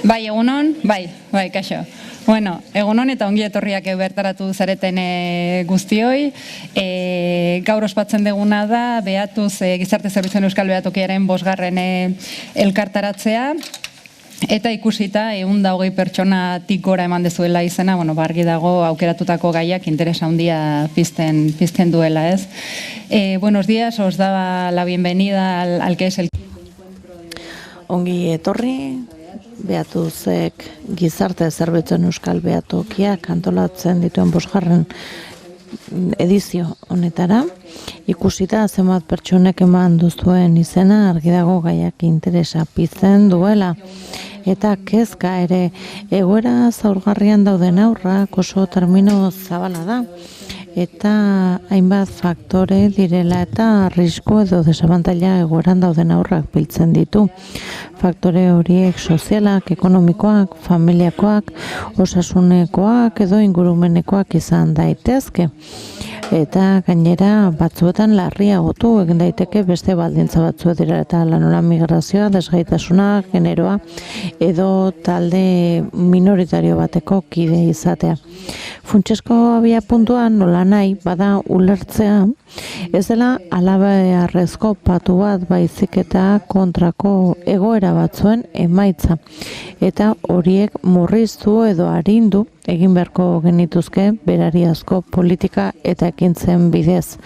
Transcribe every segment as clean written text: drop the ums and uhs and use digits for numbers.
Bai, egunon, bai, kaixo. Bueno, egunon eta ongi etorriak bertaratu zareten guztioi. Gaur ospatzen deguna da, Beatuz Gizarte Zerbitzuen Euskal Behatokiaren 5. elkartaratzea. Eta ikusita, 120 pertsonatik gora eman dezuela izena, argi dago aukeratutako gaiak interesa handia pizten duela, ez? Buenos días, os daba la bienvenida al que es el... Ongi etorri, Beatuzek Gizarte Zerbitzuen Euskal Behatokiak antolatzen dituen 5. edizio honetara. Ikusita zenbat pertsonek eman duzuen izena, argi dago gaiak interesa pizten duela. Eta kezka ere, egoera zaurgarrian dauden aurrak oso termino zabala da. Eta hainbat faktore direla eta arrisku edo desabantaila egoeran dauden aurrak biltzen ditu. Faktore horiek sozialak, ekonomikoak, familiakoak, osasunekoak edo ingurumenekoak izan daitezke. Eta gainera batzuetan larriagotu egin daiteke beste baldintza batzuet dira eta lanola migrazioa, desgaitasuna, generoa edo talde minoritario bateko kide izatea. Funtsesko abia puntuan nola nahi bada ulertzea ez dela halabeharrezko patu bat baizik eta kontrako egoera batzuen emaitza. Eta horiek murriztu edo arindu egin beharko genituzke berariazko politika eta ekintzen bidez.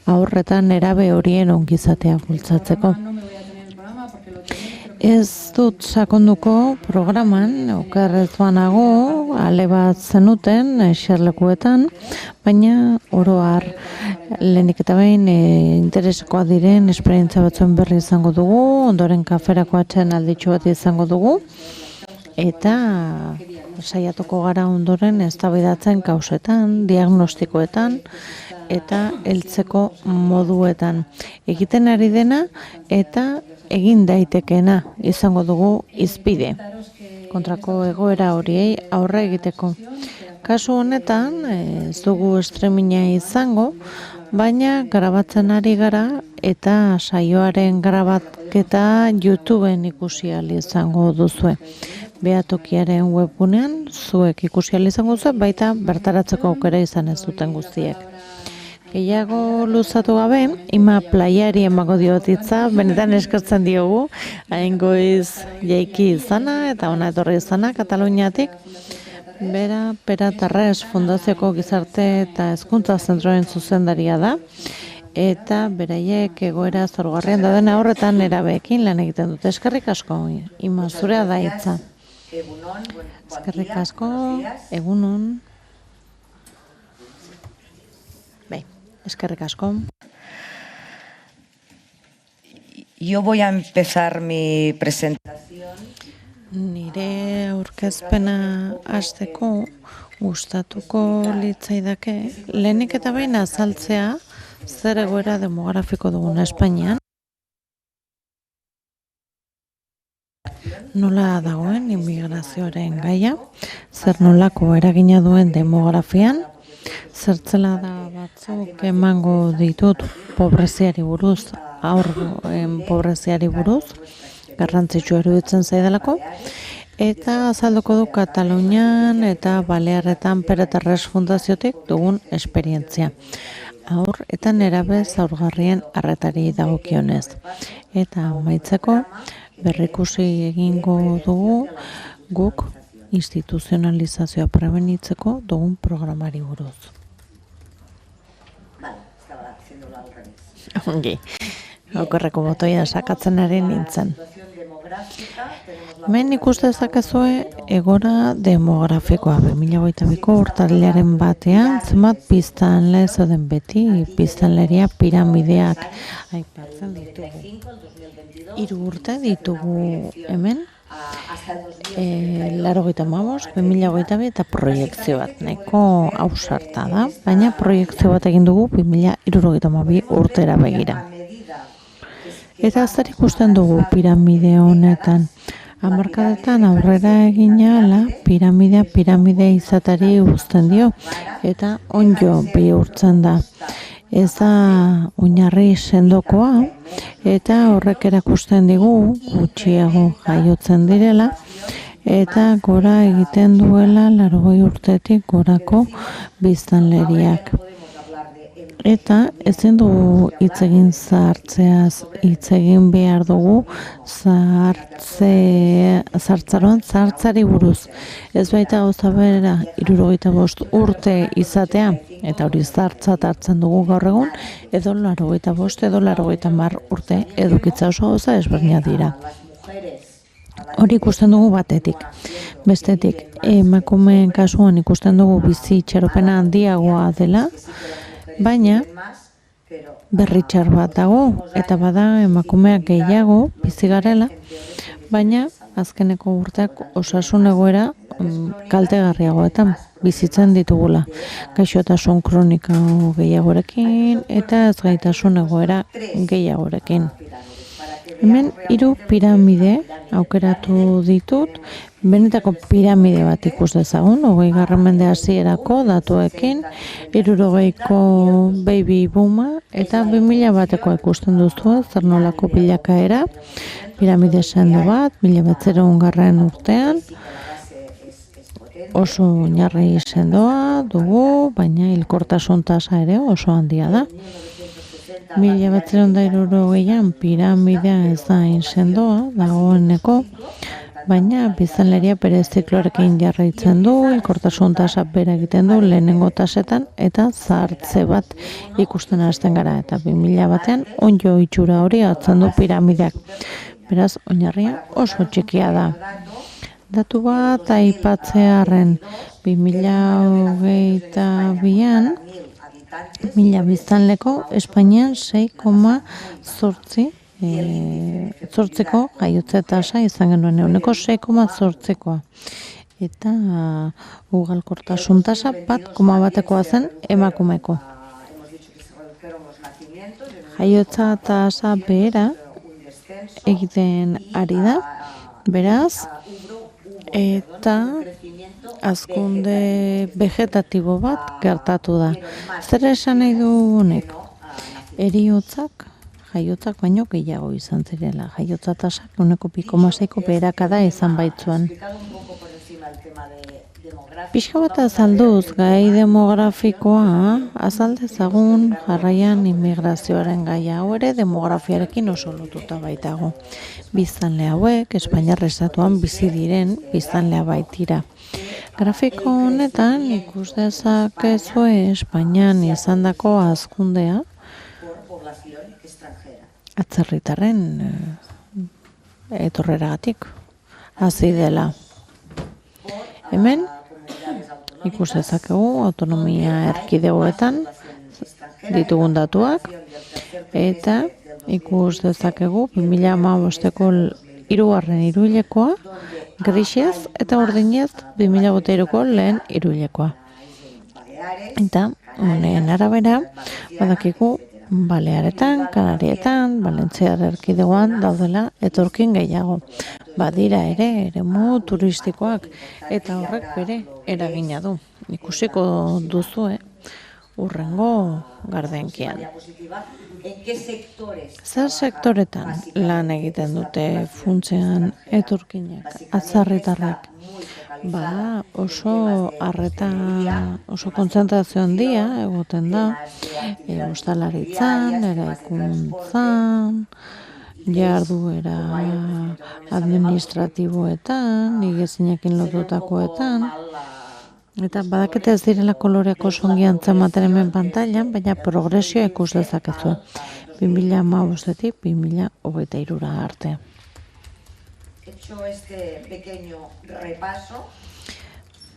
Aurretan nerabe horien ongizatea bultzatzeko. Ez dut sakonduko programan, okerrez banago, ale bat zenuten, eserlekuetan, baina oro har lehenik eta behin interesekoa diren esperientzia batzuen berri izango dugu, ondoren kaferako atxen alditxu bat izango dugu, eta saiatuko gara ondoren eztabaidatzen kausetan, diagnostikoetan, eta heltzeko moduetan. Egiten ari dena eta egin daitekena izango dugu hizpide. Kontrako egoera horiei aurre egiteko. Kasu honetan ez dugu streaminga izango, baina grabatzen ari gara eta saioaren grabaketa YouTubeen ikusi ahal izango duzue. Behatokiaren webgunean zuek ikusi ahal izango duzue, baita bertaratzeko aukera izan ez duten guztiek. Gehiago luzatu gabe, ima plaiari emango diotitza, benetan eskertzen diogu, hain goiz jaiki izana eta ona etorri izana Kataluniatik. Bera Peratarres Fundazioko Gizarte eta Hezkuntza Zentroen zuzendaria da, eta beraiek egoera zaurgarrian dauden horretan nerabeekin lan egiten dute. Eskerrik asko, ima zurea da hitza. Eskerrik asko, egunon. Eskerrik asko. Yo voy a empezar mi presentación. Nire aurkezpena hasteko gustatuko litzaidake lehenik eta behin azaltzea zer egoera demografiko dugun Espainian. Nola dagoen immigrazioaren gaia, zer nolako eragina duen demografian, zertzela da batzuk emango ditut pobreziari buruz, pobreziari buruz, garrantzitsu eruditzen zaidalako, eta azalduko du Katalunian eta Balearretan Peratarres Fundaziotik dugun esperientzia. Haur eta nerabe zaurgarrien arretari dagokionez. Eta amaitzeko berrikusi egingo dugu guk instituzionalizazioa prebenitzeko dugun programari buruz. Ongi, okerreko botoia sakatzen ari nintzen. Hemen ikuste dezakezue egora demografikoa. 2022ko urtarrilaren batean, zenbat biztanle zeuden beti, biztanleria piramideak aipatzen ditugu. 3 urte ditugu hemen, 85, 2022 eta proiektzio bat, nahiko ausarta da, baina proiektzio bat egin dugu 2062 urtera begira. Eta zer ikusten dugu piramide honetan? Hamarkadetan aurrera egin ahala, piramide izatari uzten dio, eta onjo bihurtzen da. Ez da oinarri sendokoa, eta horrek erakusten digu gutxiago jaiotzen direla, eta gora egiten duela 80 urtetik gorako biztanleriak. Eta ezin dugu hitz egin zahartzeaz, hitz egin behar dugu zahartzari buruz. Ez baita gauza bera 75 urte izatea, eta hori zahartzat hartzen dugu gaur egun, edo 85 edo 80 urte edukitza oso gauza ezberdina dira. Hori ikusten dugu batetik. Bestetik, emakumeen kasuan ikusten dugu bizi itxaropena handiagoa dela, baina berritxar bat dago, eta bada emakumeak gehiago bizi garela, baina azkeneko urteak osasun egoera kaltegarriagoetan bizitzen ditugula. Gaixotasun kroniko gehiagorekin eta ezgaitasun egoera gehiagorekin. Hemen 3 piramide aukeratu ditut, benetako piramide bat ikus dezagun, 20. mende hasierako datuekin, 60ko baby booma eta 2000 bateko ikusten duzu zer nolako bilakaera, piramide sendo bat, 1900 urtean, oso oinarri sendoa dugu, baina hilkortasun tasa ere oso handia da. 1960an piramidea ez da sendoa dagoeneko, baina biztanleria bere ziklorekin jarraitzen du, hilkortasun tasa bera egiten du lehenengo tasetan eta zahartze bat ikusten hasten gara, eta 2000 batean onddo itxura hori hartzen du piramideak. Beraz, oinarria oso txikia da. Datu bat aipatzearren 2022an 1000 biztanleko Espainian 6,8ko jaiotze tasa izan genuen, eguneko 6,8koa. Eta ugalkortasun tasa 1,1koa zen emakumeko. Jaiotza tasa behera egiten ari da, beraz, eta hazkunde vegetatibo bat gertatu da. Zer esan nahi du honek? Heriotzak, jaiotzak baino gehiago izan zirela. Jaiotza tasak 1,6ko beherakada izan baitzuen. Pixka bat azalduz, gai demografikoa, azaldezagun jarraian immigrazioaren gaia, hau ere demografiarekin oso lotuta baitago. Biztanle hauek, Espainiar estatuan bizi diren biztanlea baitira. Grafiko honetan ikus dezakezue Espainian izandako hazkundea atzerritarren etorreragatik hasi dela. Hemen ikus dezakegu autonomia erkidegoetan ditugun datuak, eta ikus dezakegu 2015ko 3. hiruhilekoa grisez eta urdinez 2023ko lehen hiruhilekoa. Eta honen arabera badakigu Balearetan, Kanarietan, Valentziar erkidegoan daudela etorkin gehiago. Badira ere eremu turistikoak eta horrek bere eragina du. Ikusiko duzue hurrengo gardenkian. Zer sektoretan lan egiten dute funtsean etorkinak, atzerritarrak? Oso arreta, oso kontzentrazio handia egoten da, ostalaritzan, eraikuntzan, jarduera administratiboetan, higiezinarekin lotutakoetan, eta badakete ez direla koloreak oso ongi antzematen hemen pantailan, baina progresioa ikus dezakezu 2015-tik 2023 arte.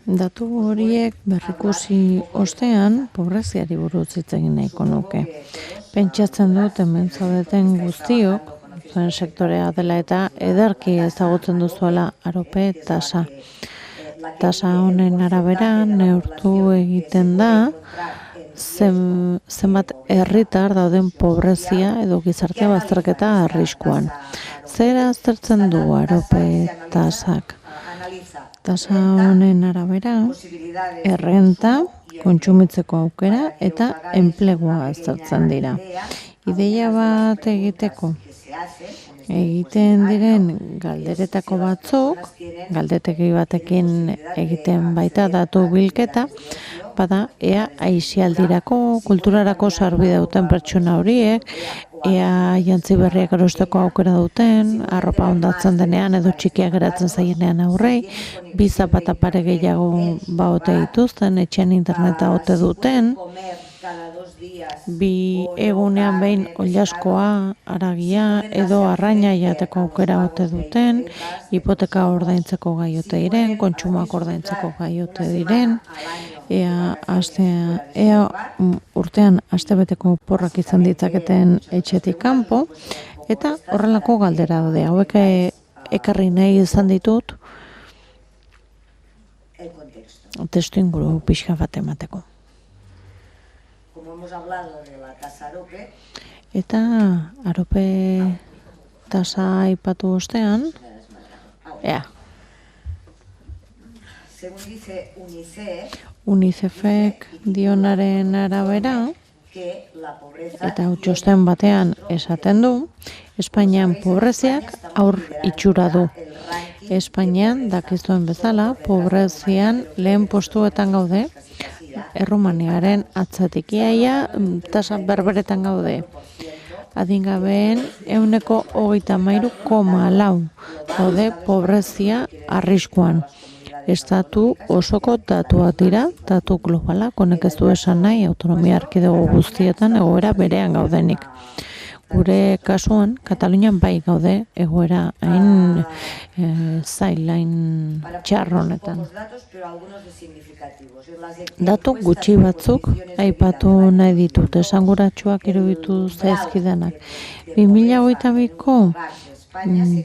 Datu horiek berrikusi ostean pobreziari buruz hitz egin nahiko nuke. Pentsatzen dut hemen zaudeten guztiok, zuen sektorea dela eta ederki ezagutzen duzuela arope tasa. Tasa honen arabera neurtu egiten da zenbat herritar dauden pobrezia edo gizartea bazterketa arriskuan. Zer aztertzen du arope tasak? Tasa honen arabera errenta, kontsumitzeko aukera eta enplegua aztertzen dira. Ideia bat egiteko egiten diren galderetako batzuk, galdetegi batekin egiten baita datu bilketa, bada ea aisialdirako, kulturarako sarbide duten pertsona horiek, ea jantzi berriak erosteko aukera duten, arropa hondatzen denean edo txikiak geratzen zaienean aurrei, bi zapata pare gehiago baote dituzten, etxean interneta ote duten, bi egunean behin oilaskoa, aragia edo arraina jateko aukera ote duten, hipoteka ordaintzeko gai ote diren, kontsumoak ordaintzeko gai ote diren, ea urtean astebeteko porrak izan ditzaketen etxetik kanpo, eta horrelako galdera daude. Hauek ekarri nahi izan ditut testu inguru pixka bat emateko. Eta arope tasa aipatu ostean, UNICEFek dionaren arabera, eta txosten batean esaten du, Espainian pobreziak aur itxura du. Espainian, dakizuen bezala, pobrezian lehen postuetan gaude, Errumaniaren atzatik iaia tasa berberetan gaude. Adingabeen 33,4 gaude pobrezia arriskuan. Estatu osoko datuak dira, datu globalak, honek ez du esan nahi autonomia erkidego guztietan egoera berean gaudenik. Gure kasuan, Katalunian bai gaude egoera hain zailain txarronetan. Datu gutxi batzuk aipatu nahi ditut, esanguratsuak iruditu zaizkidanak. 2022ko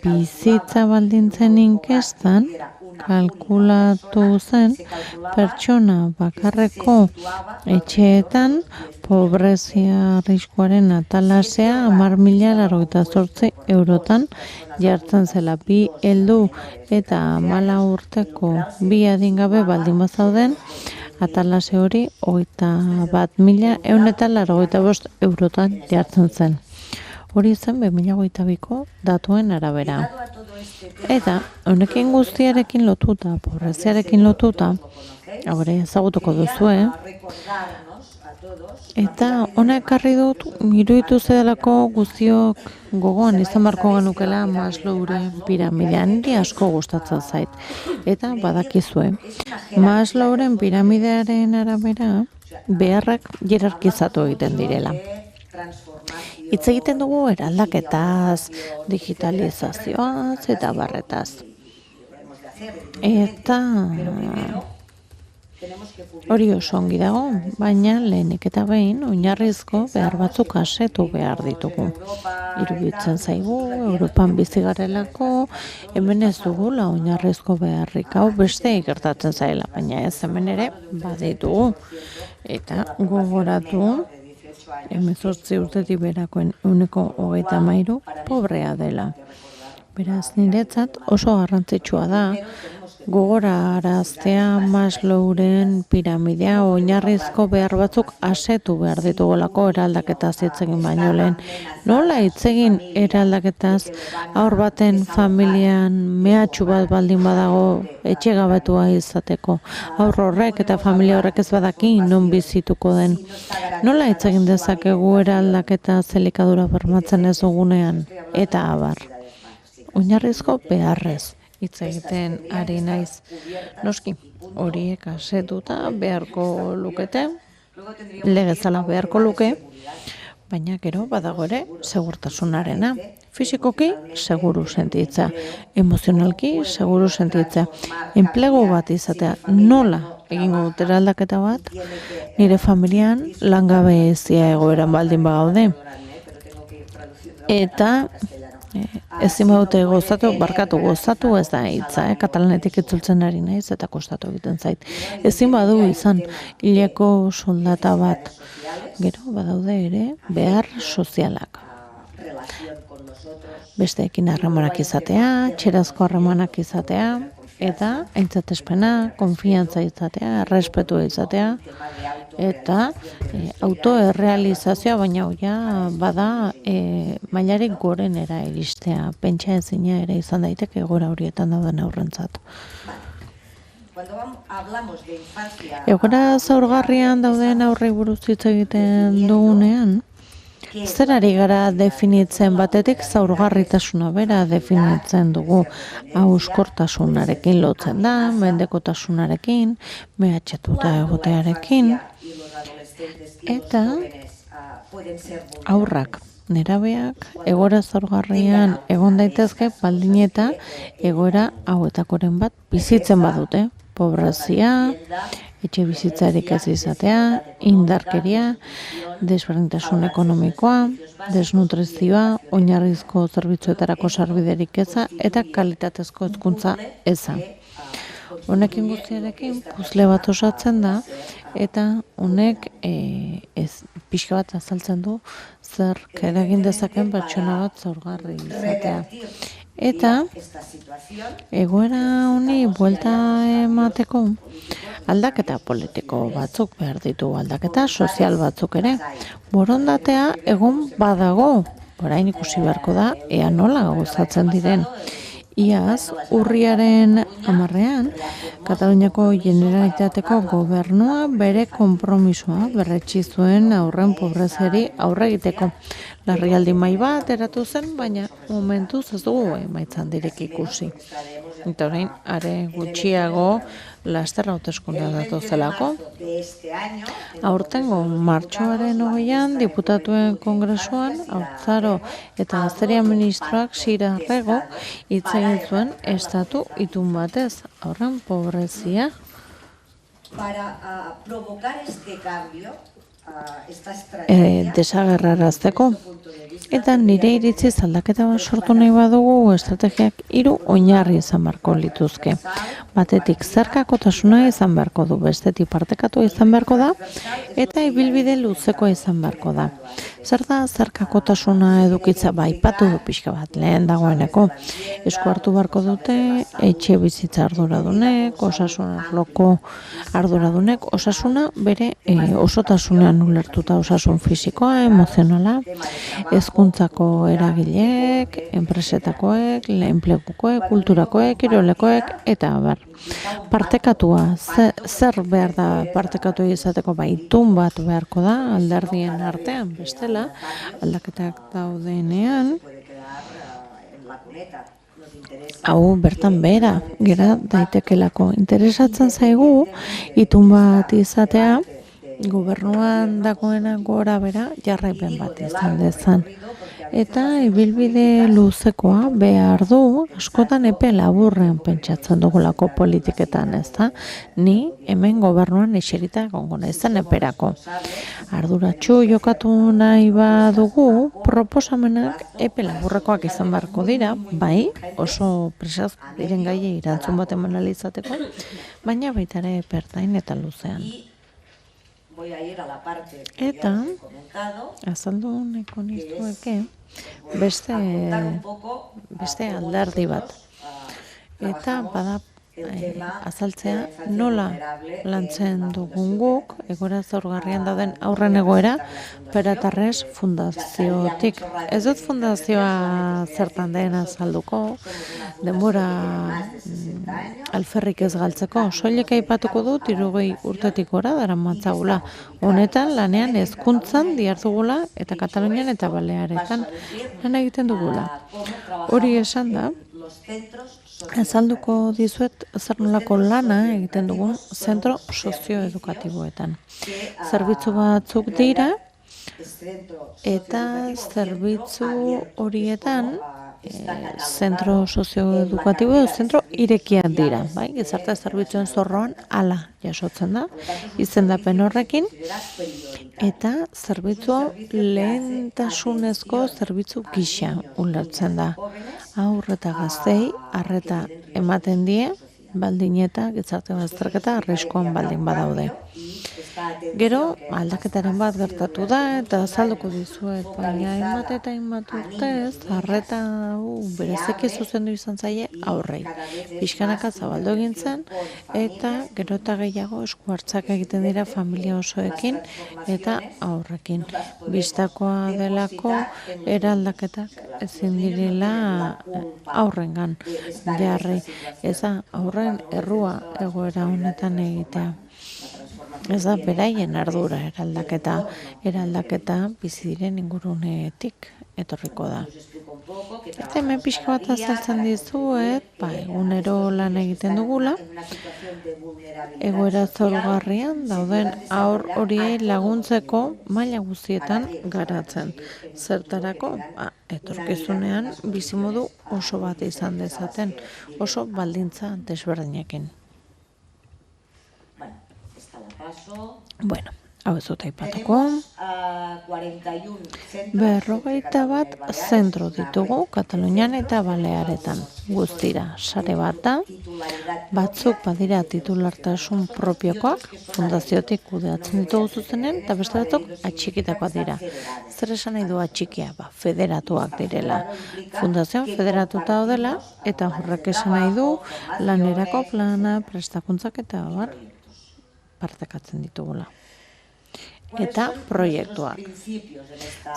bizitza baldintzen inkestan kalkulatu zen pertsona bakarreko etxeetan pobrezia arriskuaren atalasea 10.088 eurotan jartzen zela. 2 heldu eta 14 urteko bi adingabe baldin bazauden, atalase hori 21.185 eurotan jartzen zen. Hori zen 2022ko datuen arabera. Eta honekin guztiarekin lotuta, pobreziarekin lotuta, hori ezagutuko duzue, eta hona ekarri dut, iruditu zedalako guztiok gogoan izan barko genukela Maslowren piramidean, niri asko gustatzen zait. Eta badakizue, Maslowren piramidearen arabera beharrak hierarkizatu egiten direla. Hitz egiten dugu eraldaketaz, digitalizazioaz eta barretaz. Eta hori oso ongi dago, baina lehenik eta behin oinarrizko behar batzuk asetu behar ditugu. Iruditzen zaigu, Europan bizi garelako, hemen ez dugula oinarrizko beharrik, hau beste gertatzen zaila, baina ez hemen ere baditugu. Eta gogoratu, 18 urtetik berakoen 1,33 pobrea dela. Beraz, niretzat oso garrantzitsua da gogoraraztea Maslowren piramidea oinarrizko behar batzuk asetu behar ditugolako eraldaketaz hitz egin baino lehen. Nola hitz egin eraldaketaz haur baten familian mehatxu bat baldin badago etxegabetua izateko. Haur horrek eta familia horrek ez badaki non bizituko den. Nola hitz egin dezakegu eraldaketa elikadura bermatzen ez dugunean eta abar. Oinarrizko beharrez hitz egiten ari naiz. Noski, horiek asetuta beharko lukete, legezala beharko luke, baina gero badago ere segurtasunarena. Fisikoki seguru sentitza, emozionalki seguru sentitza, enplegu bat izatea, nola egingo dut eraldaketa bat, nire familian langabezia egoeran baldin bagaude. Eta ezin badute gozatu ez da hitza, katalanetik itzultzen ari naiz eta kostatu egiten zait. Ezin badu izan hileko soldata bat, gero badaude ere behar sozialak. Besteekin harremanak izatea, txerazko harremanak izatea, eta aintzatespena, konfiantza izatea, errespetua izatea, eta autoerrealizazioa, baina ja bada mailarik gorenera iristea, pentsa ezina ere izan daiteke egoera horietan dauden aurrentzat. Egoera zaurgarrian dauden aurrei buruz hitz egiten dugunean, zer ari gara definitzen batetik zaurgarritasuna bera definitzen dugu hauskortasunarekin lotzen da, mendekotasunarekin, mehatxatuta egotearekin, eta haurrak, nerabeak, egoera zaurgarrian egon daitezke baldin eta egoera hauetakoren bat bizitzen badute, pobrezia, etxe bizitzarik ez izatea, indarkeria, desberdintasun ekonomikoa, desnutrizioa, oinarrizko zerbitzuetarako sarbiderik eza eta kalitatezko hezkuntza eza. Honekin guztiarekin puzle bat osatzen da eta honek pixka bat azaltzen du zer eragin dezaken pertsona bat zaurgarri izatea. Eta egoera honi buelta emateko aldaketa politiko batzuk behar ditu, aldaketa sozial batzuk ere. Borondatea egun badago, orain ikusi beharko da, ea nola gauzatzen diren. Iaz, urriaren 10ean, Kataluniako Generalitateko gobernua bere konpromisoa berretsi zuen aurren pobreziari aurre egiteko. Larrialdi mahai bat eratu zen, baina momentuz ez dugu emaitza handirik ikusi. Eta orain, are gutxiago laster hauteskundea datozelako. Aurtengo martxoaren 20ean diputatuen kongresuan Haurtzaro eta Gazteria ministroak Sira Arrego hitz egin zuen estatu itun batez aurren pobrezia. Desagerrarazteko. Eta nire iritziz aldaketa bat sortu nahi badugu estrategiak 3 oinarri izan beharko lituzke. Batetik zerkakotasuna izan beharko du, bestetik partekatu izan beharko da, eta ibilbide luzeko izan beharko da. Zer da zerkakotasuna edukitza aipatu du pixka bat lehen dagoeneko. Esku hartu beharko dute etxe bizitza arduradunek, osasun arloko arduradunek, osasuna bere osotasunean ulertuta, osasun fisikoa, emozionala, hezkuntzako eragileek, enpresetakoek, enplegukoek, kulturakoek, kirolekoek, eta abar. Partekatua, zer behar da partekatu izateko itun bat beharko da alderdien artean, bestela, aldaketak daudenean, hau bertan behera, gera daitekelako. Interesatzen zaigu, itun bat izatea, gobernuan dagoena gora bera jarraipen bat izan dezan. Eta ibilbide luzekoa behar du, askotan epe laburren pentsatzen dugulako politiketan, ez da? Ni hemen gobernuan eserita egongo naizen eperako. Arduratsu jokatu nahi badugu, proposamenak epe laburrekoak izan beharko dira, bai, oso presaz diren gaiei erantzun bat eman ahal izateko, baina baita ere epe ertain eta luzean. Eta, azaldu nahiko nizueke, beste alderdi bat. Eta bada azaltzea nola lantzen dugun guk, egoera zaurgarrian dauden aurren egoera, Peratarres fundaziotik. Ez dut fundazioa zertan den azalduko, denbora alferrik ez galtzeko. Soilik aipatuko dut 30 urtetik gora daramatzagula. Honetan lanean hezkuntzan dihardugula eta Katalunian eta Balearetan lan egiten dugula. Hori esan da, azalduko dizuet zer nolako lana egiten dugun zentro sozioedukatiboetan. Zerbitzu batzuk dira eta zerbitzu horietan zentro sozioedukatibo zentro irekiak dira, bai? Gizarte zerbitzuen zorroan hala jasotzen da, izendapen horrekin, eta zerbitzua lehentasunezko zerbitzu gisa ulertzen da. Haur eta gaztei arreta ematen die, baldin eta gizarte bazterketa arriskuan baldin badaude. Gero, aldaketaren bat gertatu da, eta azalduko dizuet, baina hainbat eta hainbat urtez, arreta bereziki zuzendu izan zaie aurrei. Pixkanaka zabaldu egin zen, eta gero eta gehiago esku hartzak egiten dira familia osoekin eta aurrekin. Bistakoa delako eraldaketak ezin direla aurrengan jarri. Ez da aurren errua egoera honetan egitea. Ez da beraien ardura eraldaketa bizi diren ingurunetik etorriko da. Eta hemen pixka bat azaltzen dizuet, egunero lan egiten dugula, egoera zaurgarrian dauden aur horiei laguntzeko maila guztietan garatzen. Zertarako, etorkizunean bizimodu oso bat izan dezaten, oso baldintza desberdinekin. Bueno, hau ez dut aipatuko. 41 zentro ditugu Katalunian eta Balearetan. Guztira, sare bat da, batzuk badira titulartasun propiokoak, fundaziotik kudeatzen ditugu zuzenen, eta beste batzuk atxikitakoak dira. Zer esan nahi du atxikia? Federatuak direla. Fundazioan federatuta daudela, eta horrek esan nahi du lanerako plana, prestakuntzak eta partekatzen ditugula. Eta proiektuak.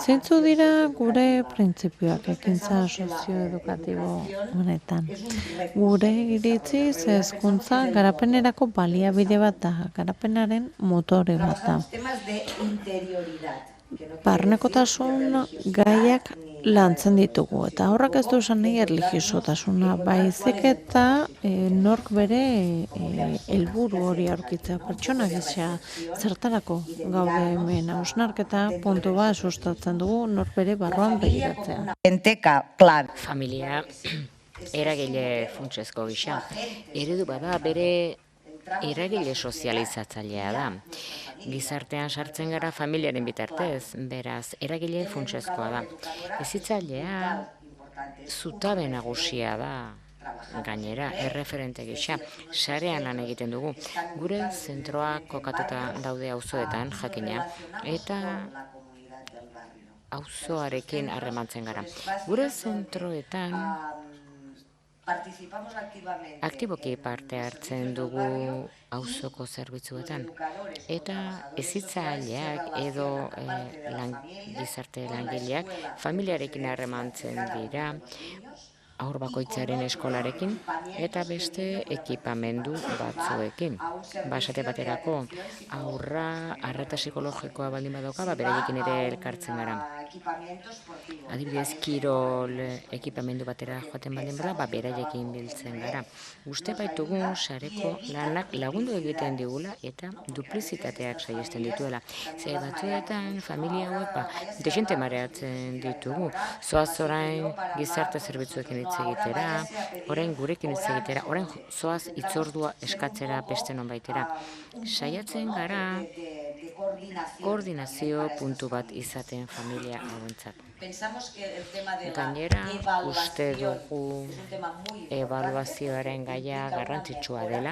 Zeintzu dira gure printzipioak ekintza sozioedukatibo honetan. Gure iritziz hezkuntza garapenerako baliabide bat da, garapenaren motore bat da. Barnekotasun gaiak lantzen ditugu, eta horrek ez du esan nahi erlijiosotasuna, baizik eta nork bere helburu hori aurkitzea, pertsona gisa zertarako gaude hemen hausnarketa puntu bat sustatzen dugu nork bere barruan begiratzea. Familia eragile funtsezko gisa, eredu bada bere eragile sozializatzailea da. Gizartean sartzen gara familiaren bitartez, beraz, eragile funtsezkoa da. Bizitzailea zutabe nagusia da, gainera, erreferente gisa, sarean lan egiten dugu. Gure zentroak kokatuta daude auzoetan, jakina, eta auzoarekin harremantzen gara. Gure zentroetan aktiboki parte hartzen dugu auzoko zerbitzuetan, eta hezitzaileak edo gizarte langileak familiarekin harremantzen dira, haur bakoitzaren eskolarekin eta beste ekipamendu batzuekin. Basate baterako aurra arreta psikologikoa baldin badauka, beraiekin ere elkartzen gara. Adibidez, kirol ekipamendu batera joaten baldin bada, beraiekin biltzen gara. Uste baitugu sareko lanak lagundu egiten digula eta duplizitateak saihesten dituela. Ze batzuetan familia hauek desente mareatzen ditugu. Zoaz orain gizarte zerbitzuekin hitz egitera, orain gurekin hitz egitera, orain zoaz hitzordua eskatzera beste nonbaitera. Saiatzen gara koordinazio puntu bat izaten familia hauentzat. Gainera, uste dugu ebaluazioaren gaia garrantzitsua dela,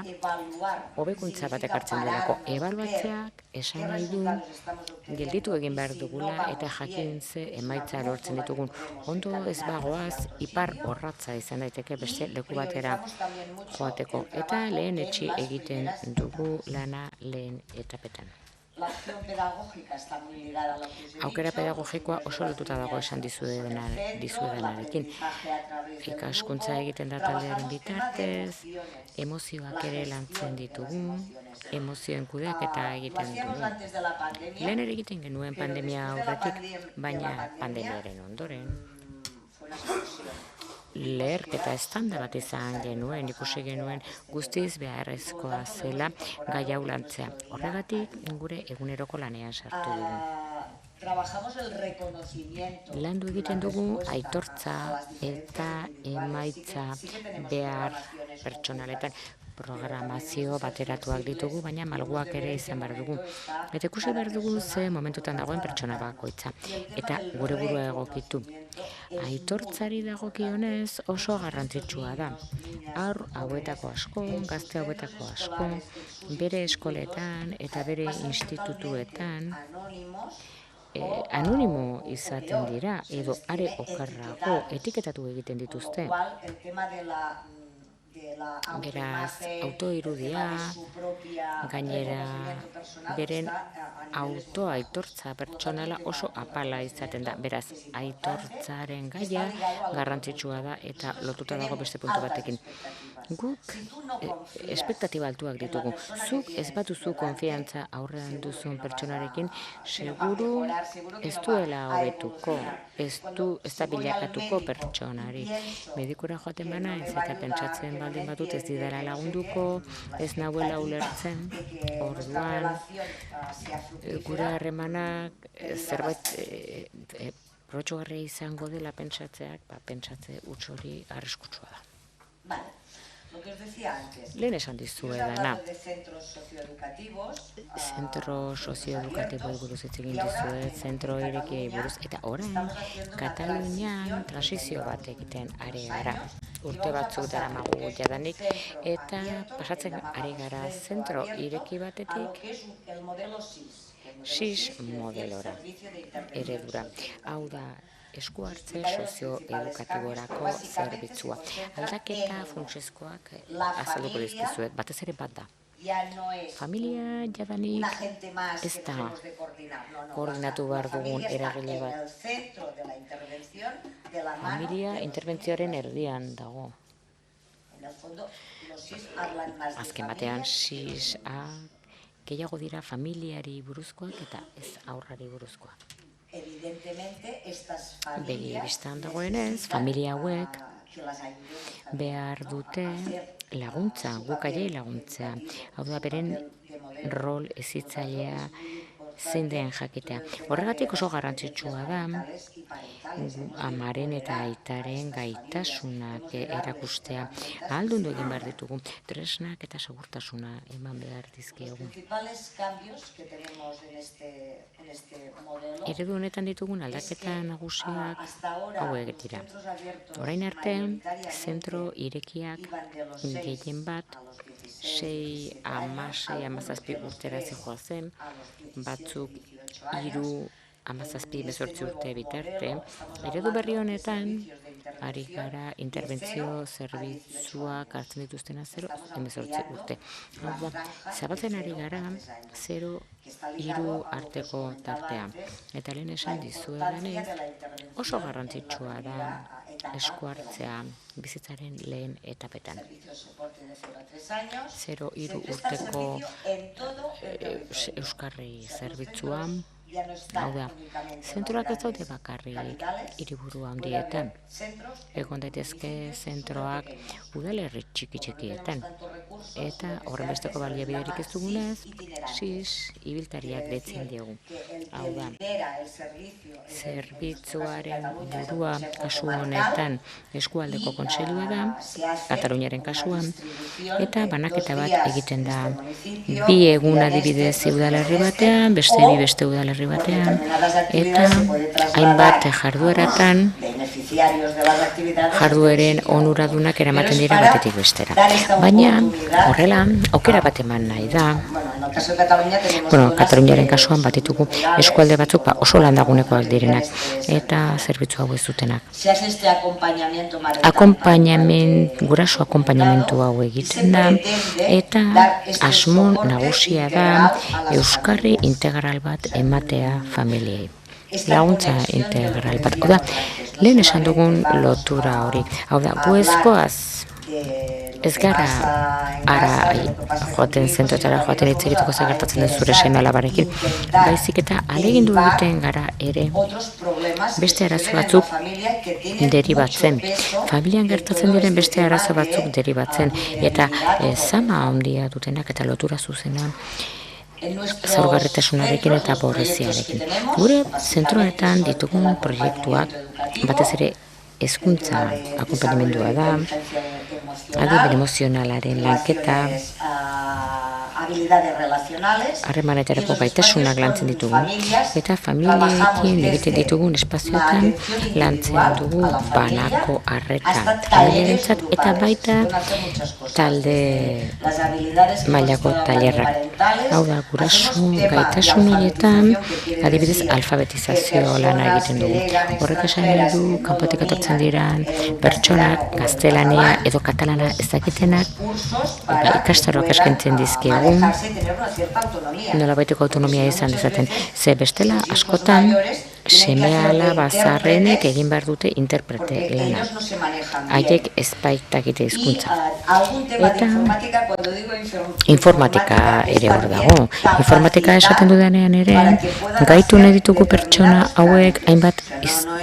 hobekuntza bat ekartzen delako. Ebaluatzeak esan nahi du gelditu egin behar dugula eta jakintze emaitza lortzen ditugun. Ondo ez bagoaz, ipar orratza izan daiteke beste leku batera joateko. Eta lehen etxi egiten dugu lana lehen etapetan. Aukera pedagogikoa oso lotuta dago esan dizuedanarekin. Ikaskuntza egiten da taldearen bitartez, emozioak ere lantzen ditugu, emozioen kudeaketa egiten dugu. Lehen ere egiten genuen pandemia aurretik, baina pandemiaren ondoren leherketa estanda bat izan genuen, ikusi genuen guztiz beharrezkoa zela gai hau lantzea. Horregatik gure eguneroko lanean sartu dugu. Landu egiten dugu aitortza eta emaitza behar pertsonaletan. programazio bateratuak ditugu, baina malguak ere izan behar dugu. Eta ikusi behar dugu ze momentutan dagoen pertsona bakoitza. Eta gure burua egokitu. Aitortzari dagokionez oso garrantzitsua da. Haur hauetako asko, gazte hauetako asko, bere eskoletan eta bere institutuetan anonimo izaten dira, edo are okerrago etiketatu egiten dituzte. Beraz, autoirudia, gainera, beren autoaitortza pertsonala oso apala izaten da. Beraz, aitortzaren gaia garrantzitsua da eta lotuta dago beste puntu batekin. Guk espektatiba altuak ditugu. Zuk ez batuzu konfiantza aurrean duzun pertsonarekin, seguru ez duela hobetuko, ez da bilakatuko pertsonari. Medikura joaten bana ez eta pentsatzen baldin badut ez didala lagunduko, ez nahuela ulertzen, orduan gure harremanak zerbait protxogarria izango dela pentsatzeak, pentsatze huts hori arriskutsua da. Lehen esan dizuedana, zentro sozioedukatiboi buruz hitz egin dizuet, zentro irekiei buruz, eta orain Katalunian transizio bat egiten ari gara. Urte batzuk daramagu jadanik, eta pasatzen ari gara zentro ireki batetik SIS modelora, eredura. Hau da, esku hartze sozioedukatiborako zerbitzua. Aldaketa funtsezkoak azalduko dizkizuet, batez ere bat da. Familia jadanik ez da koordinatu behar dugun eragile bat. Familia interbentzioaren erdian dago. Azken batean SIS-a gehiago dira familiari buruzkoak eta ez haurrari buruzkoak. Begi bistan dagoenez, familia hauek behar dute laguntza, guk aiei laguntzea. Hau da, beren rol hezitzailea zein den jakitea. Horregatik oso garrantzitsua da, amaren eta aitaren gaitasunak erakustea. Ahaldundu egin behar ditugu, tresnak eta segurtasuna eman behar dizkiegu. Eredu honetan ditugun aldaketa nagusiak hauek dira. Orain arte, zentro irekiak gehien bat 6, 16, 17 urtera zijoazen, batzuk 3, 17, 18 urte bitarte. Eredu berri honetan, ari gara interbentzio zerbitzuak hartzen dituztena 0-18 urte. Hau da, zabaltzen ari gara 0-3 arteko tartea. Eta lehen esan dizuedanez, oso garrantzitsua da esku hartzea bizitzaren lehen etapetan. 0-3 urteko euskarri zerbitzua. Hau da, zentroak ez daude bakarrik hiriburu handietan. Egon daitezke zentroak udalerri txiki-txikietan. Eta horren besteko baliabiderik ez dugunez, SIS ibiltariak deitzen diogu. Hau da, zerbitzuaren burua kasu honetan eskualdeko kontseilua da, Kataluniaren kasuan, eta banaketa bat egiten da 2 egun adibidez udalerri batean, beste 2 beste udalerri batean, eta hainbat jardueratan jardueren onuradunak eramaten dira batetik bestera. Baina, horrela, aukera bat eman nahi da. Kataluniaren kasuan bat ditugu eskualde batzuk oso landagunekoak direnak eta zerbitzu hau ez dutenak. Guraso akonpainamentu hau egiten da eta asmo nagusia da euskarri integral bat ematea familiei. Laguntza integral bat. Hau da, lehen esan dugun lotura hori. Hau da, gu ezkoaz ez gara ara joaten zentroetara joaten hitz egiteko zer gertatzen den zure seme alabarekin. Baizik eta ahalegindu egiten gara ere beste arazo batzuk deribatzen. Familian gertatzen diren beste arazo batzuk deribatzen. Eta zama handia dutenak eta lotura zuzena zaurgarritasunarekin eta pobreziarekin. Gure zentroetan ditugun proiektuak batez ere hezkuntza akonpainamendua da, adimen emozionalaren lanketa, harremanetarako gaitasunak lantzen ditugu, eta familiekin egiten ditugun espazioetan lantzen dugu banako arreta familiarentzat eta baita talde mailako tailerrak. Hau da, guraso gaitasun horietan adibidez alfabetizazio lana egiten dugu. Horrek esan nahi du kanpotik etortzen diran pertsonak gaztelania edo katalana ez dakitenak ikastaroak eskaintzen dizkiegu nolabaiteko autonomia izan dezaten. Ze bestela askotan seme-alaba bazarrenek egin behar dute interprete lana. Haiek ez baitakite hizkuntza. Eta informatika ere hor dago. Informatika esaten dudanean ere gaitu nahi ditugu pertsona hauek hainbat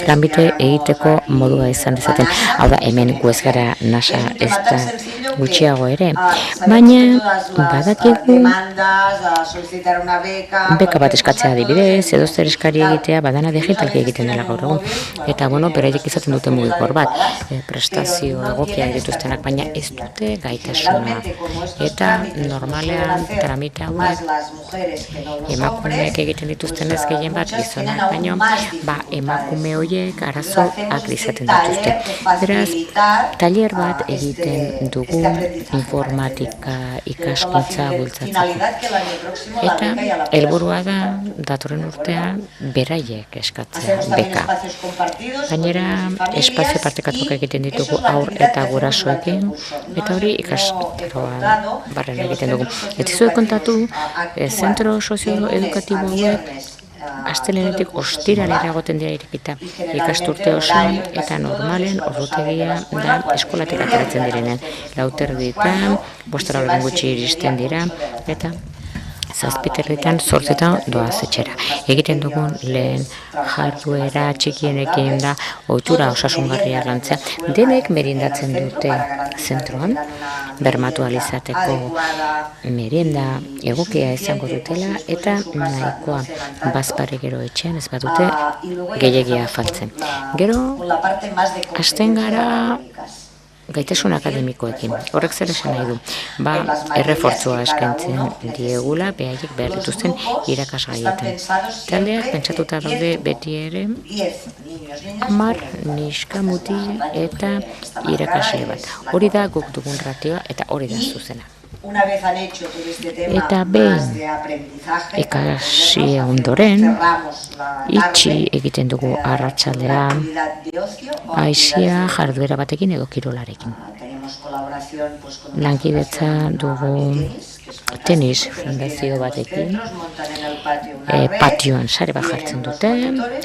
tramite egiteko modua izan dezaten. Hau da, hemen gu ez gara nasa ez da gutxiago ere. Baina badakigu beka bat eskatzea adibidez, edo zer eskari egitea badana digitalki egiten dela gaur egun. Eta, beraiek izaten dute mugikor bat, prestazio egokiak dituztenak, baina ez dute gaitasuna. Eta normalean tramite hauek emakumeek egiten dituztenez gehien bat gizonak, baina emakume horiek arazoak izaten dituzte. Beraz, tailer bat egiten dugu informatika ikaskuntza bultzatzeko. Eta helburua da datorren urtean beraiek eskatzea beka. Gainera, espazio partekatuak egiten ditugu haur eta gurasoekin, eta hori ikastaroan barren egiten dugu. Ez dizuet kontatu, zentro sozioedukatibo hauek astelehenetik ostiralera egoten dira irekita ikasturte osoan eta normalen ordutegia da eskolatik ateratzen direnean. 4:00 5:00 gutxi iristen dira eta 7:00 8:00 doaz etxera. Egiten dugun lehen jarduera txikienekin da ohitura osasungarria lantzea. Denek merindatzen dute zentroan, bermatu ahal izateko merienda egokia izango dutela eta nahikoa bazpare gero etxean ez badute gehiagia afaltzen. Gero, hasten gara gaitasun akademikoekin. Horrek zer esan nahi du? Errefortzua eskaintzen diegula behaiek behar dituzten irakasgaietan. Taldeak pentsatuta daude beti ere 10 neska mutil eta irakasle bat. Hori da guk dugun ratioa eta hori da zuzena. Eta behin ikasi ondoren itxi egiten dugu arratsaldea aisia jarduera batekin edo kirolarekin. Lankidetza dugu tenis fundazio batekin, patioan sare bat jartzen dute,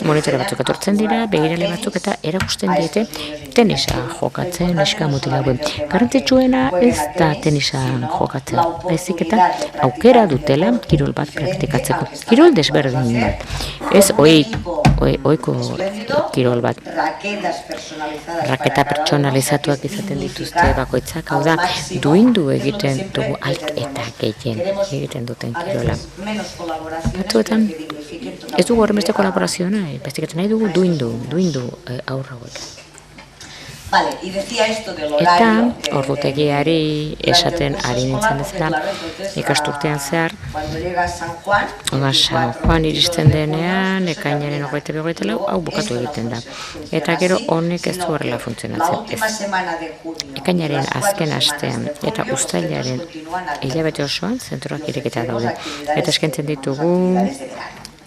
monitore batzuk etortzen dira, begirale batzuk eta erakusten diete tenisa jokatzen neska mutil hauen. Garrantzitsuena ez da tenisa jokatzen, baizik eta aukera dutela kirol bat praktikatzeko. Kirol desberdin bat, ez ohiko kirol bat. Raketa pertsonalizatuak izaten dituzte bakoitzak, hau da, duindu egiten dugu alik eta gehien egiten duten kirola. Batzuetan, ez dugu horren beste kolaborazioa nahi, bestikatzen nahi dugu duindu aurra hauek. Eta ordutegiari esaten ari nintzen bezala ikasturtean zehar San Juan iristen denean ekainaren 22 hau bukatu egiten da. Eta gero honek ez du horrela funtzionatzen. Ekainaren azken astean eta uztailaren hilabete osoan zentroak irekita daude. Eta eskaintzen ditugu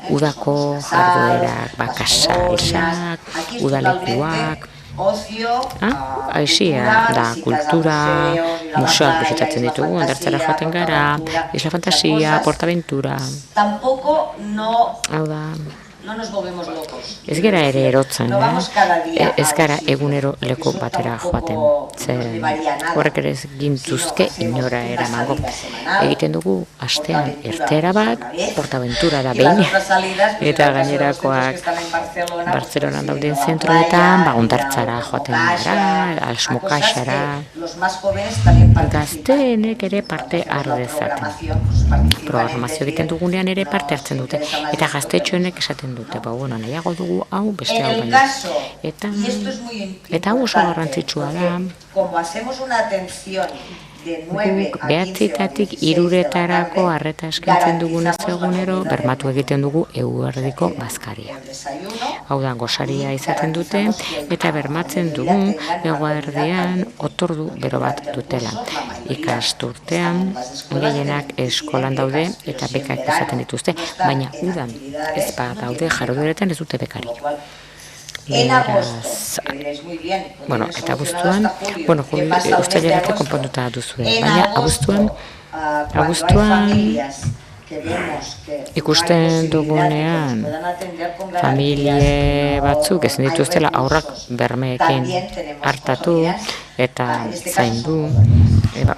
udako jarduerak, bakasalsak, udalekuak, Aizia da kultura, museoak bizitatzen ditugu, ondartzara joaten gara, Isla Fantasia, Portaventura. Hau da, ez gara ere erotzen, ez gara egunero leku batera joaten. Horrek ere ez gintuzke inora eramango. Egiten dugu astean irteera bat, Portaventura da behin, eta gainerakoak Bartzelonan dauden zentroetan, ondartzara joaten gara, Alsmokaxara, gazteenek ere parte har dezaten. programazio egiten dugunean ere parte hartzen dute. Eta gaztetxoenek esaten dute, nahiago dugu hau beste hau baino. Eta hau oso garrantzitsua da. Guk 9:00 3:00 arreta eskaintzen dugunez egunero bermatu egiten dugu eguerdiko bazkaria. Hau da, gosaria izaten dute eta bermatzen dugu eguerdian otordu bero bat dutela. Ikasturtean gehienak eskolan daude eta bekak izaten dituzte, baina udan ez daude jardueretan ez dute bekari. Beraz, eta abuztuan, uztailerarte konponduta duzue, baina abuztuan ikusten dugunean familie batzuk ezin dituztela aurrak bermeekin hartatu eta zaindu.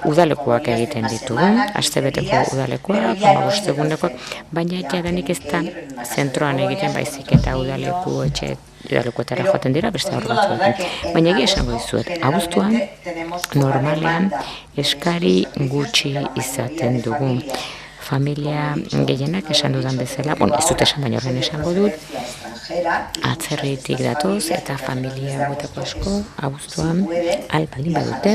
Udalekuak egiten ditugu, astebeteko udalekuak, 15 egunekoak, baina jadanik ez da zentroan egiten baizik eta udalekuetara joaten dira beste aur batzuekin. Baina egia esango dizuet, abuztuan normalean eskari gutxi izaten dugu. Familia gehienak esan dudan bezala, ez dut esan baina horren esango dut, atzerritik datoz eta familia hauetako asko abuztuan baldin badute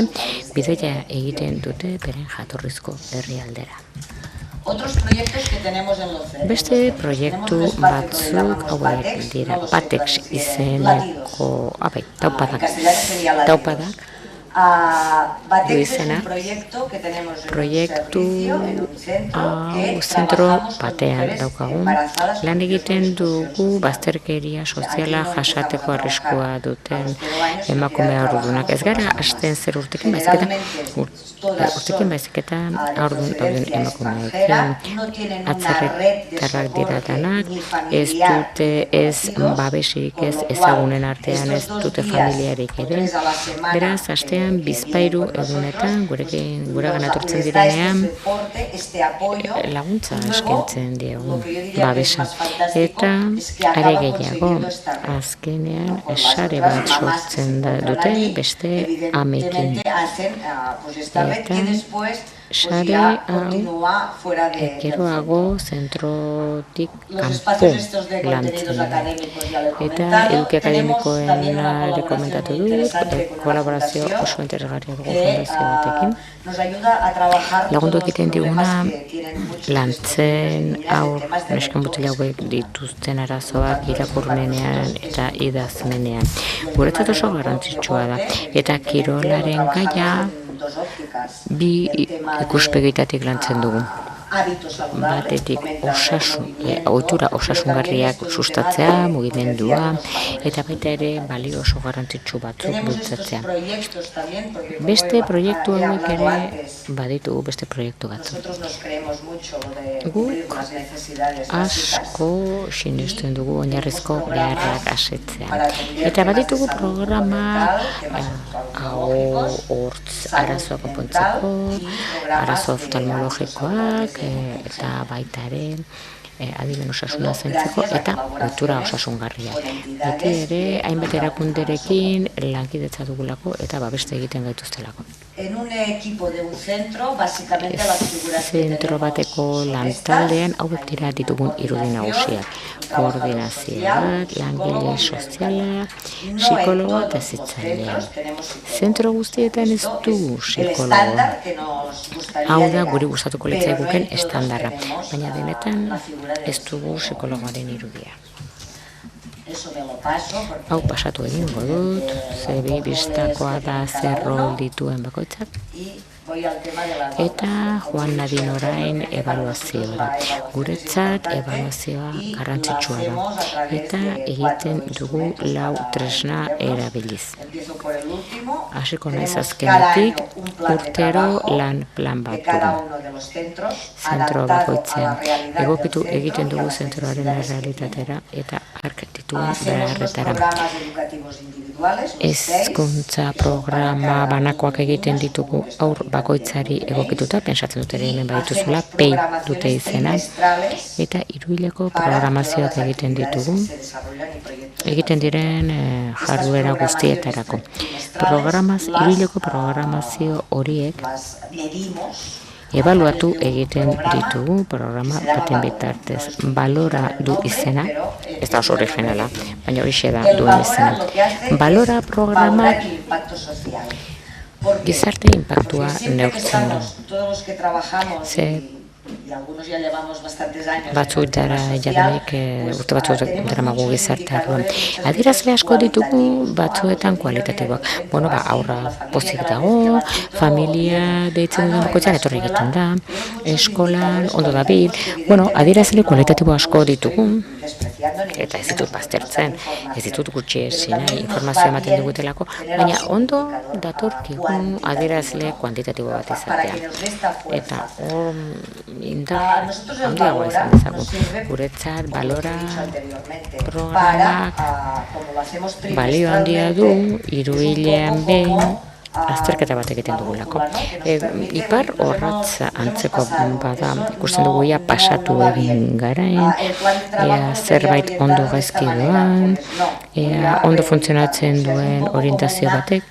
bidaia egiten dute beren jatorrizko herrialdera. Beste proiektu batzuk hauek dira Patex izeneko taupadak du izena, proiektu hau zentro batean daukagun. Lan egiten dugu bazterkeria soziala jasateko arriskua duten emakume haurdunak. Ez gara hasten zer urtekin baizik eta haurdun dauden emakumeekin. Atzerritarrak dira danak, ez dute ez babesik ez ezagunen artean, ez dute familiarik ere. Beraz, hastean bizpairu egunetan guregan etortzen direnean laguntza eskaintzen diegu babesa. Eta are gehiago, azkenean sare bat sortzen dute beste amekin. Eta sare hau geroago zentrotik kanpo lantzen da. Eta eduki akademikoen rekomendatu dut, kolaborazio oso interesgarria dugu fundazio batekin. Lagundu egiten diguna lantzen nesken botila hauek dituzten arazoak irakurmenean eta idazmenean. Guretzat oso garrantzitsua da. Eta kirolaren gaia bi ikuspegitatik lantzen dugu. Batetik ohitura osasungarriak sustatzea, mugimendua, eta baita ere balio oso garrantzitsu batzuk bultzatzea. Beste proiektu hauek ere baditugu beste proiektu batzuk. Guk asko sinesten dugu oinarrizko beharrak asetzea. Eta baditugu programak hortz arazoak konpontzeko, arazo oftalmologikoak, eta baita ere adimen osasuna zaintzeko eta ohitura osasungarria. Beti ere hainbat erakunderekin lankidetza dugulako eta babeste egiten gaituztelako. Zentro bateko lantaldean hauek dira ditugun irudi nagusiak. Koordinazioak, langile sozialak, psikologo eta hezitzaileak. Zentro guztietan ez dugu psikologoa. Hau da guri gustatuko litzaiguken estandarra, baina denetan ez dugu psikologoaren irudia. Hau pasatu egingo dut, zebi bistakoa da zer rol dituen bakoitzak. Eta joan nadin orain ebaluazioa. Guretzat ebaluazioa garrantzitsua da. Eta egiten dugu 4 tresna erabiliz. Hasiko naiz azkenetik urtero lan plan bat dugu. Zentro bakoitzean. Egokitu egiten dugu zentroaren errealitatera eta dituen beharretara. Hezkuntza programa banakoak egiten ditugu aur bakoitzari egokituta, pentsatzen dut ere hemen badituzula, PEI dute izena, eta 3 hileko programazioak egiten ditugu, egiten diren jarduera guztietarako. 3 hileko programazio horiek ebaluatu egiten ditugu programa baten bitartez. Balora du izena, ez da oso originala, baina horixe da duen izena. Balora programak gizarte inpaktua neurtzen du. Ze batzuetara jadanik urte batzuk daramagu gizartean. Adierazle asko ditugu batzuetan kualitatiboak. Aurra pozik dago, familia deitzen duen bakoitzan etorri egiten da, eskolan ondo dabil. Adierazle kualitatibo asko ditugu. Eta ez ditut baztertzen, ez ditut gutxi nahi informazioa ematen dugutelako, baina ondo datorkigun adierazle kuantitatibo bat izatea. Eta hor indar handiagoa izan dezagun. Guretzat balora programak balio handia du, 3 hilean behin azterketa bat egiten dugulako. Ipar horratz antzeko bada, ikusten dugu ia pasatu egin garaen, zerbait ondo gaizki doan, ondo funtzionatzen duen orientazio batek,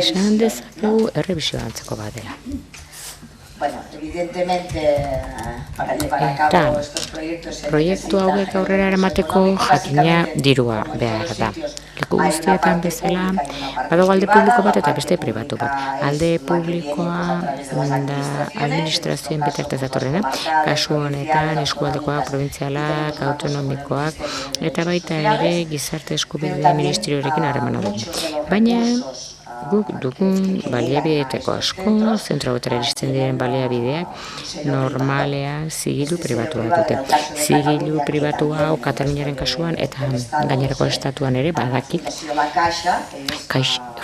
esan dezakegu errebisioa antzeko badela. Eta proiektu hauek aurrera eramateko jakina dirua behar da. Leku guztietan bezala, badago alde publiko bat eta beste pribatu bat. Alde publikoa da administrazioen bitartez datorrena, kasu honetan eskualdekoak, probintzialak, autonomikoak, eta baita ere gizarte eskubidea ministerioarekin harremana dugu. Baina guk dugun baliabideetako asko, zentro hauetara iristen diren baliabideak normalean zigilu pribatua dute. Zigilu pribatua Kataluniaren kasuan eta gainerako estatuan ere badakit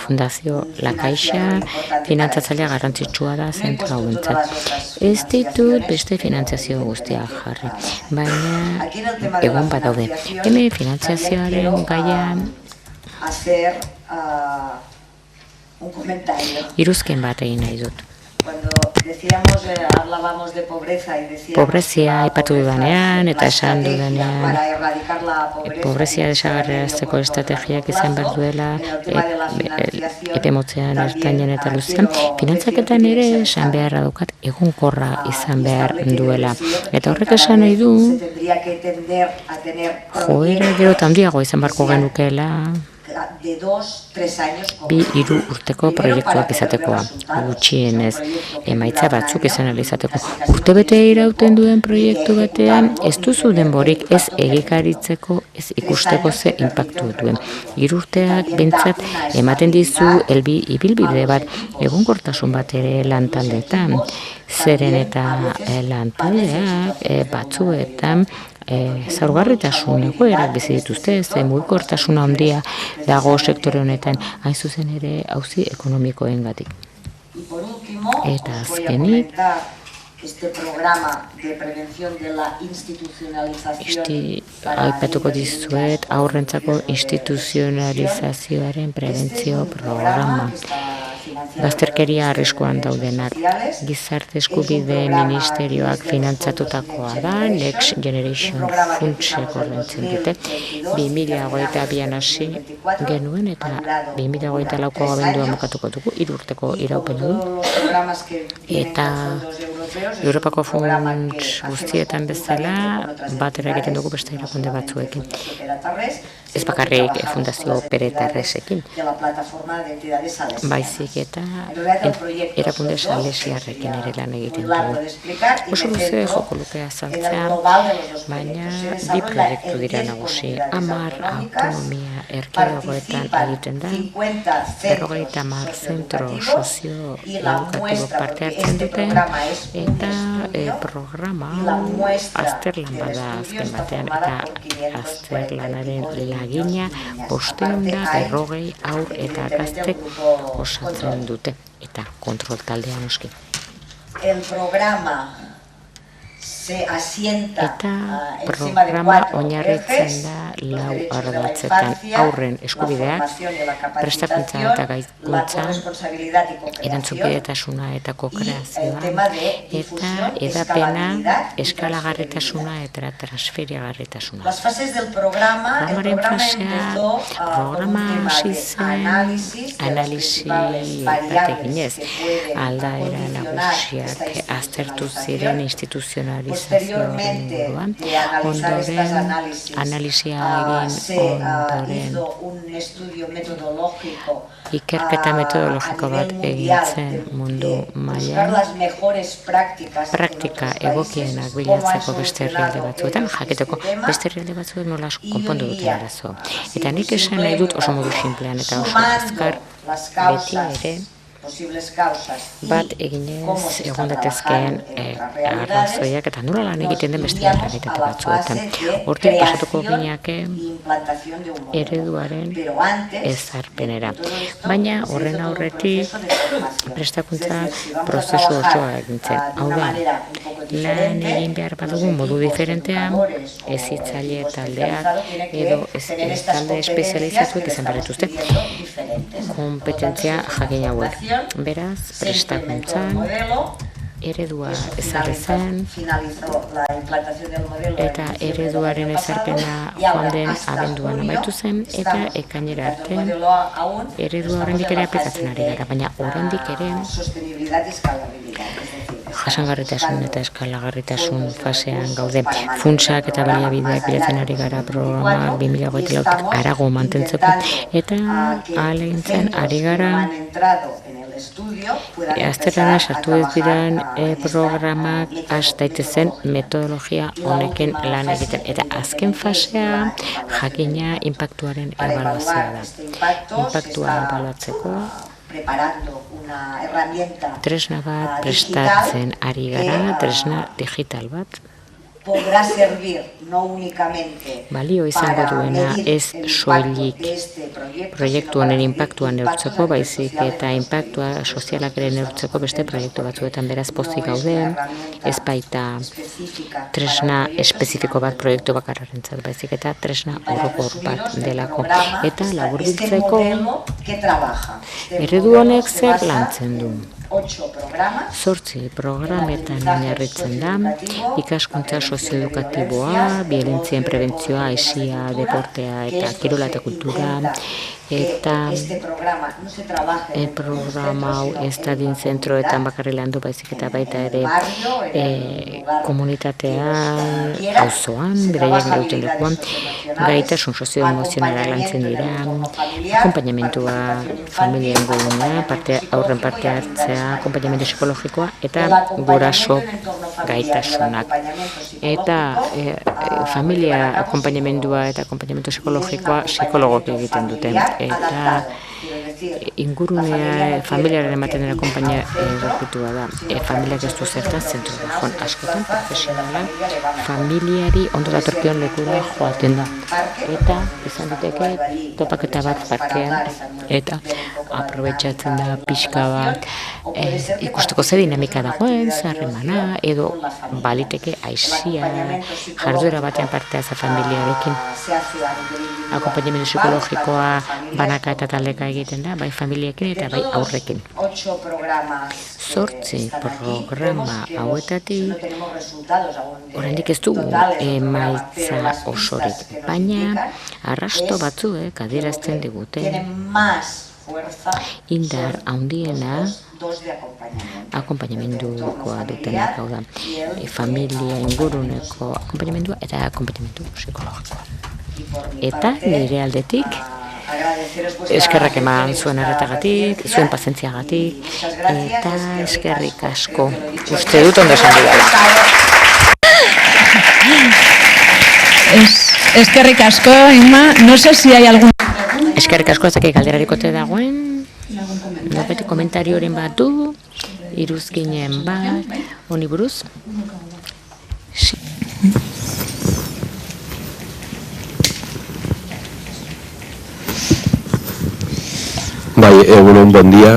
Fundazio La Caixa finantzatzailea garrantzitsua da zentro hauentzat. Ez ditut beste finantzazio guztiak jarri, baina egon badaude. Hemen finantzazioaren gaian iruzken bat egin nahi dut. Pobrezia aipatu dudanean eta esan dudanean pobrezia desagerrarazteko estrategiak izan behar duela epe motzean, ertainean eta luzean. Finantzaketan ere esan beharra daukat egonkorra izan behar duela. Eta horrek esan nahi du joera gero eta handiago izan beharko genukeela 2-3 urteko proiektuak izatekoa, gutxienez, emaitza batzuk izan izateko. Urtebete irauten duen proiektu batean, ez duzu denborik ez egikaritzeko, ez ikusteko ze inpaktu duen. 3 urteak bintzat ematen dizu ibilbide bat, egonkortasun bat ere lantaldeetan. Zeren eta lantaldeak batzuetan zaurgarritasun egoerak bizi dituzte, mugikortasun handia dago sektore honetan, hain zuzen ere auzi ekonomikoengatik. Eta azkenik, aipatuko dizuet aurrentzako instituzionalizazioaren prebentzio programa. Bazterkeria arriskuan daudenak. Gizarte eskubide ministerioak finantzatutakoa da, Next Generation funtsek ordaintzen dute. 2022an hasi genuen eta 2024ko abendua bukatuko dugu, 3 urteko iraupen du. Eta Europako funts guztietan bezala batera egiten dugu beste erakunde batzuekin. Ez bakarrik fundazio peretarresekin, baizik eta erakunde salesiarrekin ere lan egiten dugu. Oso luze joko luke azaltzea, baina 2 proiektu dira nagusi. 10 autonomia erkidegoetan egiten da, 50 zentro sozio-edukatibo parte hartzen dute, eta programa azterlan bada azken batean, eta azterlanaren lagina 540 haur eta gaztek osatzen dute, eta kontrol taldea noski. El programa Eta programa oinarritzen da lau ardatzetan: haurren eskubideak, prestakuntza eta gaikuntza, erantzunkidetasuna eta kokreazioa, eta hedapena, eskalagarritasuna eta transferiagarritasuna. Programaren fasea, programa hasi zen analisi bat eginez, aldaera nagusiak aztertu ziren instituzionalizazioaren inguruan, ondoren analisia egin ondoren ikerketa metodologiko bat egin zen mundu mailan, praktika egokienak bilatzeko beste herrialde batzuetan, jakiteko beste herrialde batzuek nola konpondu duten arazo. Eta nik esan nahi dut oso modu sinplean eta oso azkar beti ere bat eginez egon datezkeen arrazoiak eta nola lan egiten den beste errealitate batzuetan. Hortik pasatuko gineke ereduaren ezarpenera. Baina horren aurretik prestakuntza prozesu osoa egintzen. Hau da, lan egin behar badugu modu diferentean, hezitzaile taldeak edo talde espezializatuek izan behar dituzte kompetentzia jakin hauek. Beraz, prestakuntzan eredua ezarri zen eta ereduaren ezarpena joan den abenduan amaitu zen eta ekainera arte eredua oraindik ere aplikatzen ari gara, baina oraindik ere jasangarritasun eta eskalagarritasun fasean gaude. Funtsak eta baliabideak bilatzen ari gara programa 2024tik harago mantentzeko eta ahalegintzen ari gara azterrana sartu ez diren programak has daitezen metodologia honekin lan egiten. Eta azken fasea jakina inpaktuaren ebaluazioa da. Inpaktua ebaluatzeko tresna bat prestatzen ari gara, tresna digital bat. Balio izango duena ez soilik proiektu honen inpaktua neurtzeko, baizik eta inpaktua sozialak ere neurtzeko beste proiektu batzuetan beraz pozik gaude, ez baita tresna espezifiko bat proiektu bakarrarentzat, baizik eta tresna orokor bat delako. Eta laburbiltzeko eredu honek zer lantzen du? 8 programetan oinarritzen da, ikaskuntza sozioedukatiboa, biolentzien prebentzioa, aisia, deportea eta kirola eta kultura, eta programa hau ez da din zentroetan bakarri landu baizik eta baita ere komunitatean, auzoan, beraiek gauten lekuan, gaitasun sozioemozionala lantzen dira, akonpainamentua familien guduna, aurren parte hartzea, akonpainamentu psikologikoa eta guraso gaitasunak. Eta familia akonpainamendua eta akonpainamentu psikologikoa psikologok egiten duten. Eta ingurunea familiaren ematen dena konpainia egokitua da. Familiak ez du zertan zentro da joan askotan, profesionala, familiari ondo datorkion lekura joaten da. Eta izan diteke topaketa bat parkean eta aprobetxatzen da pixka bat ikusteko ze dinamika dagoen, zarremana, edo baliteke aisia jarduera batean partea za familiarekin. Akonpainamendu psikologikoa banaka eta taldeka egiten da, bai familiekin eta bai aurrekin. 8 programa hauetatik oraindik ez dugu emaitza osorik, baina arrasto batzuek adierazten digute indar handiena akonpainamendukoa dutenak, hau da, familia inguruneko akonpainamendua eta akonpainamendu psikologikoa. Eta nire aldetik eskerrak eman zuen arretagatik, zuen pazientziagatik, eta eskerrik asko. Uste dut ondo esan dudala. Eskerrik asko, Inma. No sé si hay algún... Eskerrik asko ezak galderarikote dagoen. Nopeti komentarioren bat du, iruzkinen bat, honi buruz. Bai, egunon, bon dia.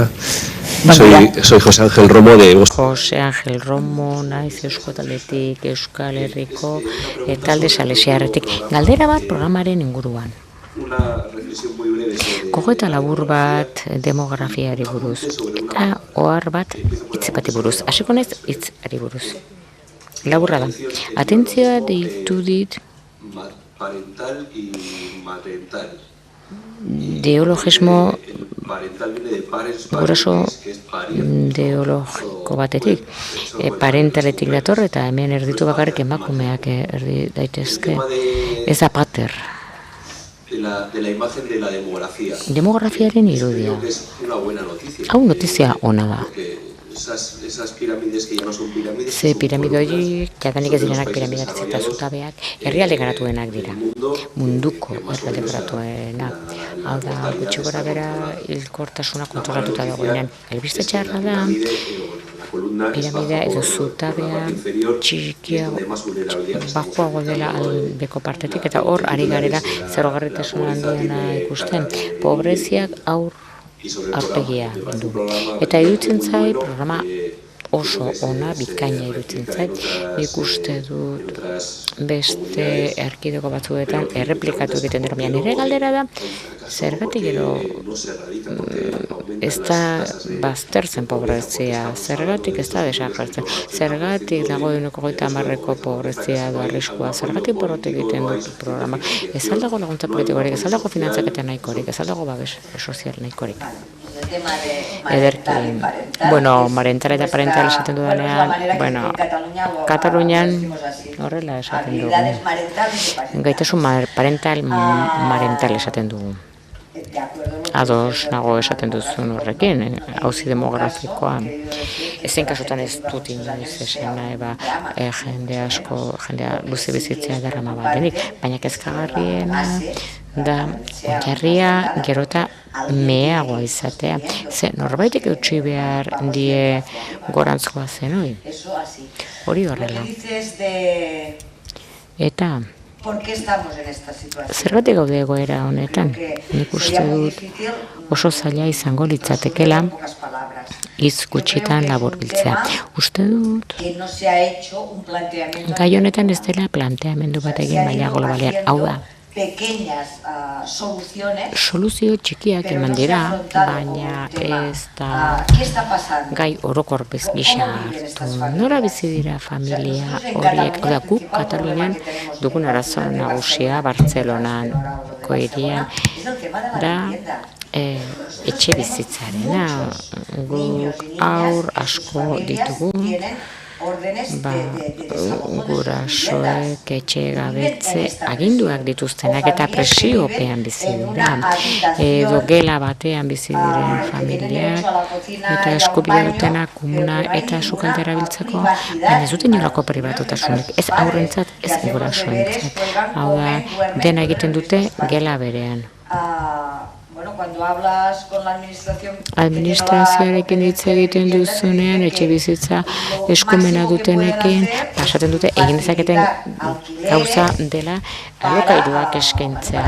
Soy José Ángel Romo de Jose Ángel Romo, naiz Eusko Taldetik, Euskal Herriko, talde salesiarretik. Galdera bat programaren inguruan. Gogoeta labur bat demografiari buruz, eta ohar bat hitz bati buruz. Hasiko naiz hitzari buruz. Laburra da. Atentzioa deitu dit ideologismo guraso ideologiko batetik. Parentaletik dator eta hemen erditu bakarrik emakumeak erdi daitezke. Ez da pater. Demografiaren irudia. Hau notizia ona da. Ze piramide horiek, jadanik ez direnak piramidatik eta zutabeak, herrialde garatuenak dira. Munduko herrialde garatuenak. Hau da, gutxi gora bera hilkortasuna kontrolatuta dagoenean. Albiste txarra da, piramidea edo zutabea txikiago, bajoago dela albeko partetik, eta hor ari garela zerrogarritasuna handiena ikusten. Pobreziak aurpegia du. Eta iruditzen zait, programa oso ona, bikaina iruditzen zait, ikuste dut beste erkidego batzuetan erreplikatu egiten dira. Nire galdera da, zergatik gero ez da baztertzen pobrezia, zergatik ez da desagertzen, zergatik dagoeneko 30% pobrezia edo arriskua, zergatik porrot egiten dut programa. Ez aldago laguntza politikorik, ez aldago finantzaketa nahikorik, ez aldago babes sozial nahikorik. Ederki, marental eta parental esaten dudanean, Katalunian horrela esaten dugu. Gaitasun parental, marental esaten dugu. Ados nago esaten duzun horrekin, auzi demografikoa. Ezen kasutan ez dut inoiz esan nahi, jendea luze bizitzea darama bat denik, baina kezkagarriena da oinarria gero eta meheagoa izatea. Ze norbaitek eutsi behar die gorantzkoa zen hori. Hori horrela. Eta zergatik gaude egoera honetan? Nik uste dut oso zaila izango litzatekela hitz gutxitan laburbiltzea. Uste dut gai honetan ez dela planteamendu bat egin maila globalean. Hau da, soluzio txikiak eman dira, baina ez da gai orokor gisa hartu. Nora bizi dira familia horiek? Oda, guk Katalunian dugun arazo nagusia Bartzelonan hirian da etxe bizitzarena. Guk aur asko ditugu, gurasoek etxe gabetze aginduak dituztenak eta presiopean bizi dira, edo gela batean bizi diren familiak, eta eskubide dutenak komuna eta sukaldera biltzeko, baina ez duten inolako pribatutasunik, ez aurrentzat, ez gurasoentzat. Hau da, dena egiten dute gela berean. Administrazioarekin hitz egiten duzunean, etxe bizitza eskumena dutenekin, pasaten dute egin dezaketen gauza dela alokairuak eskaintzea.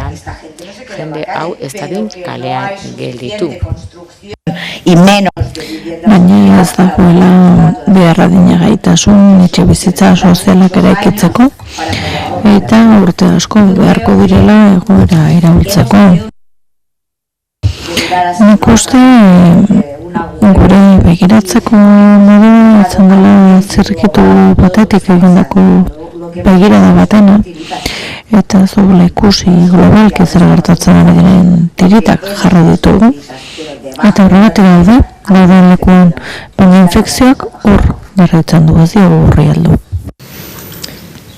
Jende hau ez dadin kalean gelditu. Baina ez dagoela behar adina gaitasun etxe bizitza sozialak eraikitzeko, eta urte asko beharko direla egoera erabiltzeko. Nik uste gure begiratzeko modu izan dela zirrikitu batetik egindako begirada batena, eta zogela ikusi globalki zer gertatzen ari diren tiritak jarri ditugu, eta horregatik dauden lekuan, baina infekzioak hor jarraitzen du, ez diogu horri aldu.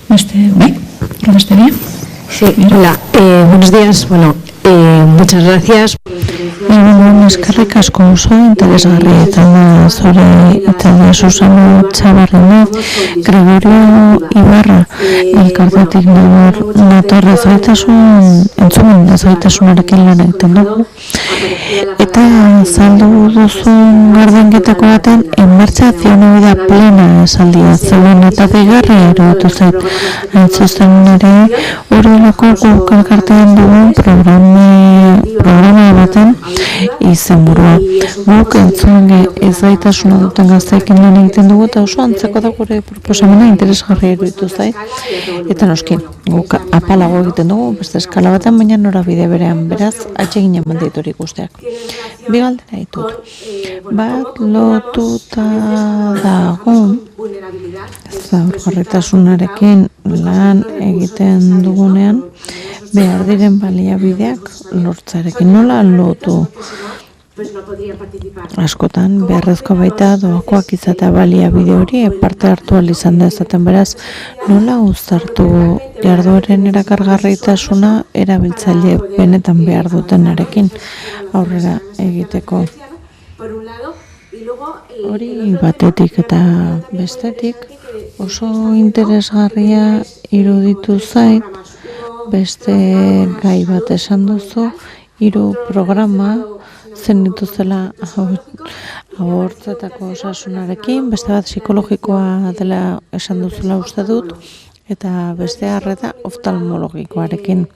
¿Beste bien? Sí, hola, buenos días. Muchas gracias. Eskerrik asko oso interesgarri eta zure eta Susana Txabarrena, Gregorio Ibarra elkartetik nator ezgaitasunarekin lan egiten dugu. Eta saldu duzun gardenketako baten enmartxazio vida plena esaldia zeuden eta bigarri erotu zait. Haintzuzen ere horrelako guk elkartean dugun programa baten izenburua. Guk entzun ezgaitasuna duten gazteekin lan egiten dugu eta oso antzeko da gure proposamena interesgarria iruditu zait. Eta noski, guk apalago egiten dugu, beste eskala batean, baina norabide berean, beraz, atsegin eman diturik guztiak. Bi galdera ditut. Bat lotuta dago, zaurgarritasunarekin lan egiten dugunean, behar diren baliabideak lortzarekin nola lotu. Askotan, beharrezko baita doakoak izatea baliabide hori, parte hartu ahal izan da ezaten beraz, nola uztartu jardueren erakargarritasuna erabiltzaile benetan behar dutenarekin aurrera egiteko. Hori batetik eta bestetik oso interesgarria iruditu zait, beste gai bat esan duzu, 3 programa zen dituzela abortzetako osasunarekin, beste bat psikologikoa dela esan duzula uste dut, eta beste arreta oftalmologikoarekin.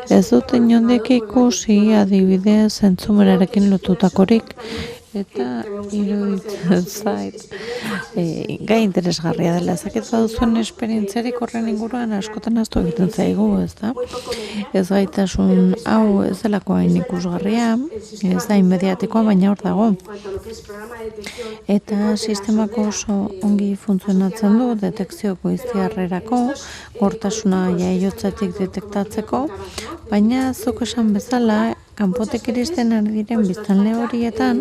Ez dut inondik ikusi adibidez entzumenarekin lotutakorik, eta iruditzen zait gai interesgarria dela. Ezakit baduzuen esperientziarik horren inguruan askotan ahaztu egiten zaigu, ezta? Ez gaitasun hau ez delako hain ikusgarria, ez da inmediatikoa, baina hor dago. Eta sistemako oso ongi funtzionatzen du detekzioko iztiarrerako, gortasuna jaiotzatik detektatzeko, baina zuk esan bezala, kanpotik iristen ari diren biztanle horietan,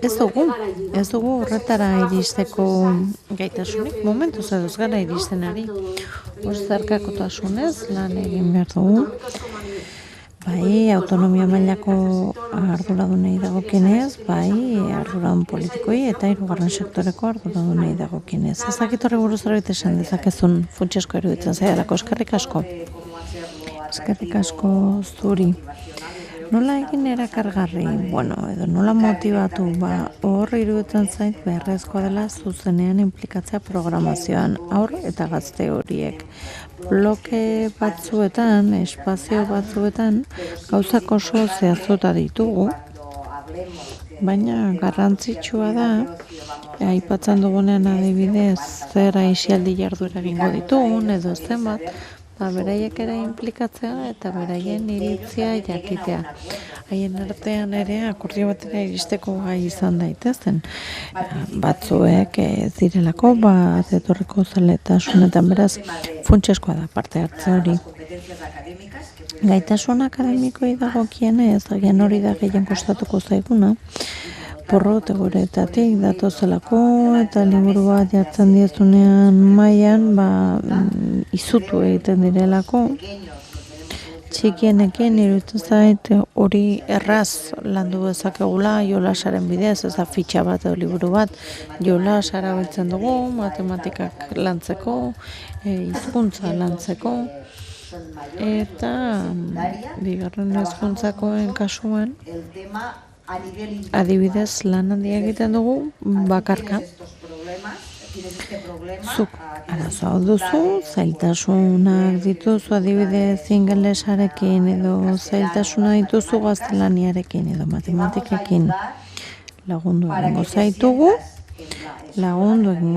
ez dugu horretara iristeko gaitasunik, momentuz edo ez gara iristen ari. Zarkakotasunez lan egin behar dugu. Bai, autonomia mailako arduradunei dagokienez, bai, arduradun politikoi eta 3. sektoreko arduradunei dagokienez. Ez dakit horri buruz zerbait esan dezakezun funtsezko iruditzen zaidalako. Eskerrik asko. Eskerrik asko zuri. Nola egin erakargarri? Bueno, edo nola motibatu? Hor iruditzen zait beharrezkoa dela zuzenean inplikatzea programazioan aur eta gazte horiek. Bloke batzuetan, espazio batzuetan, gauzak oso zehaztuta ditugu, baina garrantzitsua da, aipatzen dugunean adibidez, zer aisialdi jarduera egingo ditugun, edo zenbat, beraiek ere inplikatzea eta beraien iritzia jakitea. Haien artean ere akordio batera iristeko gai izan daitezen. Batzuek ez direlako, bat etorriko zaletasunetan beraz funtsezkoa da parte hartze hori. Gaitasun akademikoi dagokienez, agian hori da gehien kostatuko zaiguna, porrot egoretatik datozelako eta liburu bat jartzen diezunean mailan izutu egiten direlako. Txikienekin iruditzen zait hori erraz landu dezakegula jolasaren bidez, ez da fitxa bat edo liburu bat, jolas erabiltzen dugu, matematikak lantzeko, hizkuntza lantzeko, eta bigarren hizkuntzakoen kasuan adibidez lan handia egiten dugu bakarka. Zuk arazoa duzu, zailtasunak dituzu adibidez ingelesarekin edo zailtasuna dituzu gaztelaniarekin edo matematikekin lagundu egingo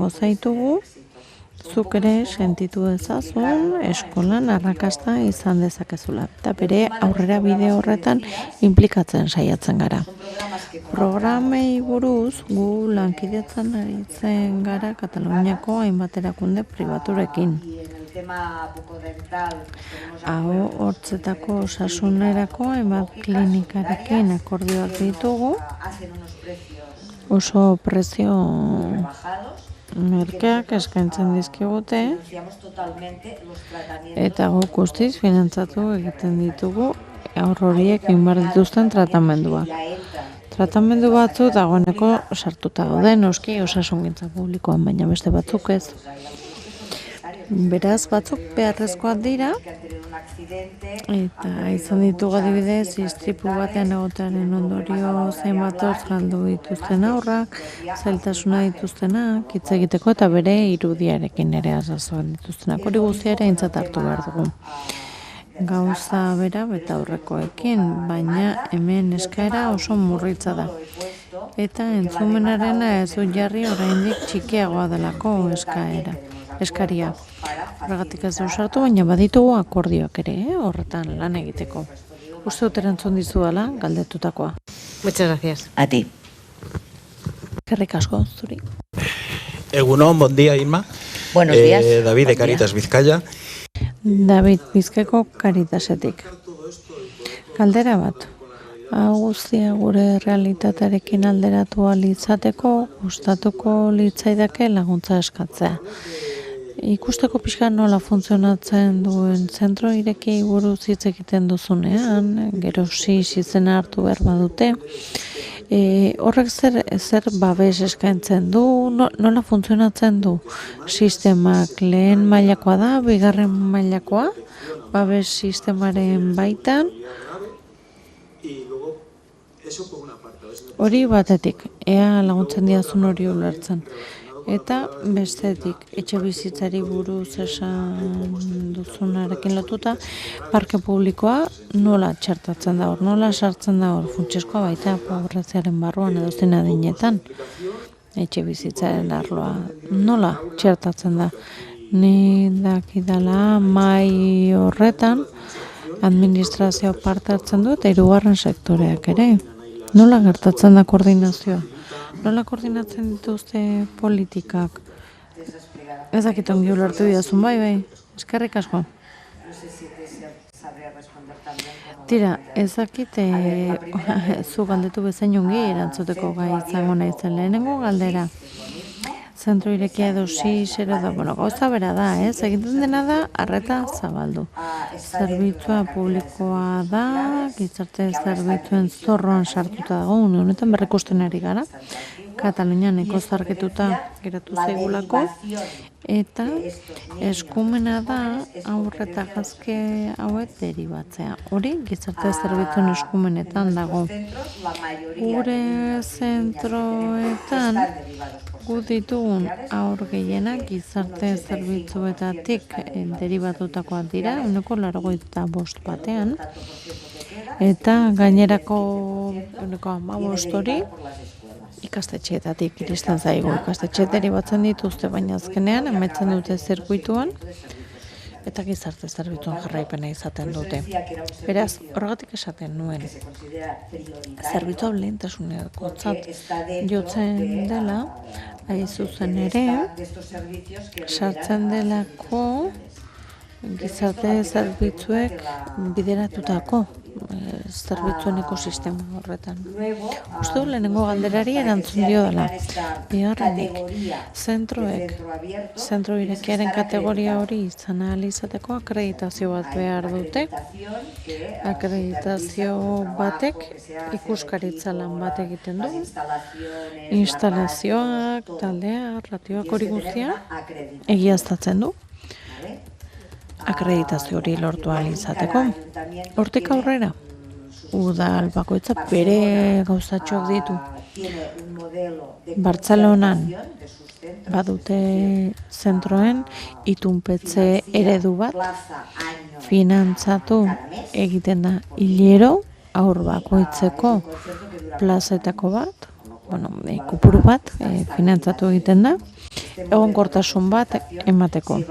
zaitugu, zuk ere sentitu dezazun eskolan arrakasta izan dezakezula. Eta bere aurrera bide horretan inplikatzen saiatzen gara. Programei buruz gu lankidetzan aritzen gara Kataluniako hainbat erakunde pribaturekin. Hortzetako osasunerako hainbat klinikarekin akordioak ditugu. Oso prezio merkeak eskaintzen dizkigute eta guk guztiz finantzatu egiten ditugu haur horiek egin behar dituzten tratamenduak. Tratamendu batzu dagoeneko sartuta daude, noski osasungintza publikoan, baina beste batzuk ez. Beraz, batzuk beharrezkoak dira, eta izan ditugu adibidez, istripu batean egotearen ondorio zenbat hortz galdu dituzten aurrak, zailtasuna dituztenak, hitz egiteko eta bere irudiarekin ere azazoan dituztenak. Hori guztia ere aintzat hartu behar dugu. gauza bera beta aurrekoekin, baina hemen eskaera oso murritza da. Eta entzumenarena ez du jarri oraindik txikiagoa delako eskaria. Horregatik ez du sartu, baina baditugu akordioak ere, horretan lan egiteko. Uste dut erantzun dizudala galdetutakoa. Muchas gracias. A ti. Eskerrik asko zuri. Egunon, buen día, Irma. Buenos días. David de Buen día. Caritas Vizcaya. David Bizkaiko Caritasetik. Galdera bat. Hau guztia gure realitatearekin alderatu ahal izateko, gustatuko litzaidake laguntza eskatzea. Ikusteko pixka nola funtzionatzen duen zentro irekiei buruz hitz egiten duzunean, gero izena hartu behar badute. Horrek zer babes eskaintzen du, nola funtzionatzen du sistemak, lehen mailakoa da, bigarren mailakoa, babes sistemaren baitan. Hori batetik, ea laguntzen diazun hori ulertzen. Eta bestetik, etxe bizitzari buruz esan duzunarekin lotuta, parke publikoa nola txertatzen da hor, nola sartzen da hor, funtseskoa baita pobreziaren barruan edo zein adinetan, etxe bizitzaren arloa, nola txertatzen da. Ni dakidala mai horretan administrazio parte hartzen du eta hirugarren sektoreak ere. Nola gertatzen da koordinazioa? Nola koordinatzen dituzte politikak? Ez dakit ongi ulertu didazun, bai, eskerrik asko. Tira, ez dakit zu galdetu bezain ongi erantzuteko gai izango naizen lehenengo galdera. Zentro irekia edo da, gauza bera da, egiten dena da, arreta zabaldu. Zerbitzua publikoa da, gizarte zerbitzuen zorroan sartuta dago, honetan berrikusten ari gara. Katalunian eko zarketuta geratu zaigulako, eta eskumena da aurreta gazke hauek deribatzea. Hori gizarte zerbitzuen eskumenetan dago. Gure zentroetan gu ditugun aur gehienak gizarte zerbitzuetatik deribatutakoak dira, 85 batean, eta gainerako 15 hori ikastetxeetatik iristen zaigu. Ikastetxe deribatzen dituzte, baina azkenean emetzen dute zirkuituan eta gizarte zerbitzuen jarraipena izaten dute. Beraz, horregatik esaten nuen, zerbitzua lehentasunekotzat jotzen dela, hain zuzen ere, sartzen delako gizarte zerbitzuek bideratutako zerbitzuen ekosistema horretan. Uste du lehenengo galderari erantzun dio dela. Bigarrenik, zentro irekiaren kategoria hori izan ahal izateko akreditazio bat behar dute. Akreditazio batek ikuskaritza lan bat egiten du. Instalazioak, taldeak, ratioak hori guztia egiaztatzen du. Akreditazio hori lortu ahal izateko. Hortik aurrera, udal bakoitza bere gauzatxoak ditu. Bartzelonan badute zentroen itunpetze eredu bat finantzatu egiten da hilero aur bakoitzeko plazetako bat, kupuru bat finantzatu egiten da, egonkortasun bat emateko.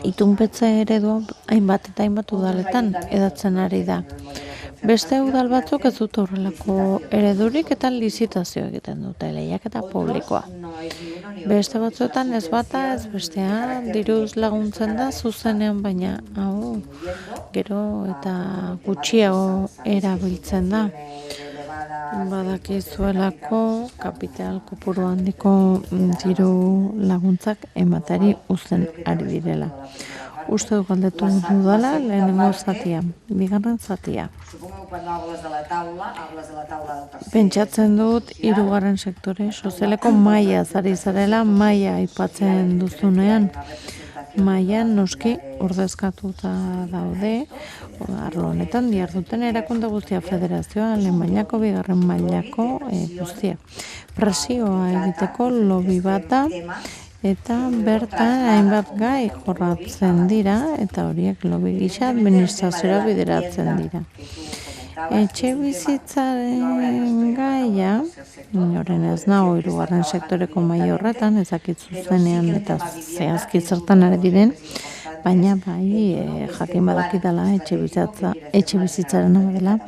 Itunpetze eredu hainbat eta hainbat udaletan edatzen ari da. Beste udal batzuk ez dute horrelako eredurik eta lizitazio egiten dute, lehiaketa publikoa. Beste batzuetan ez bata ez bestea diruz laguntzen da zuzenean, baina hau gero eta gutxiago erabiltzen da. Badakizuelako kapital kopuru handiko diru laguntzak ematari uzten ari direla. Uste du galdetu dudala lehenengo zatia, bigarren zatia. Pentsatzen dut hirugarren sektore sozialeko maila zari zarela, maila aipatzen duzunean. Mailan noski ordezkatuta daude, arlo honetan diharduten erakunde guztia, federazioa, lehen mailako, bigarren mailako guztia. Presioa egiteko lobby bat da, eta bertan hainbat gai jorratzen dira eta horiek lobby gisa administraziora bideratzen dira. Etxe bizitzaren gaia, inoren ez nago hirugarren sektoreko maila horretan, ezakit zuzenean eta zehazki zertan ari diren, baina bai jakin badakidala etxe bizitzaren dela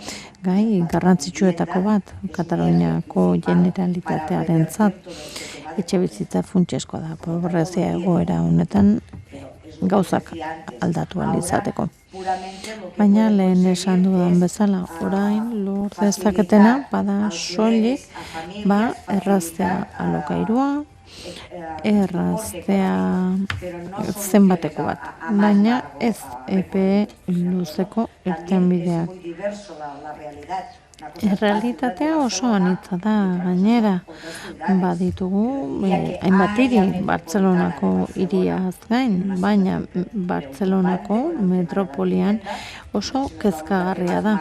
gai garrantzitsuetako bat Kataluniako Generalitatearentzat. Etxe bizitza funtsezkoa da, pobrezia egoera honetan gauzak aldatu ahal izateko. Baina lehen esan dudan bezala, orain lor dezaketena bada soilik erraztea alokairua, erraztea zenbateko bat, baina ez epe luzeko irtenbideak. Errealitatea oso anitza da, gainera baditugu hainbat hiri Bartzelonako hiriaz gain, baina Bartzelonako metropolian oso kezkagarria da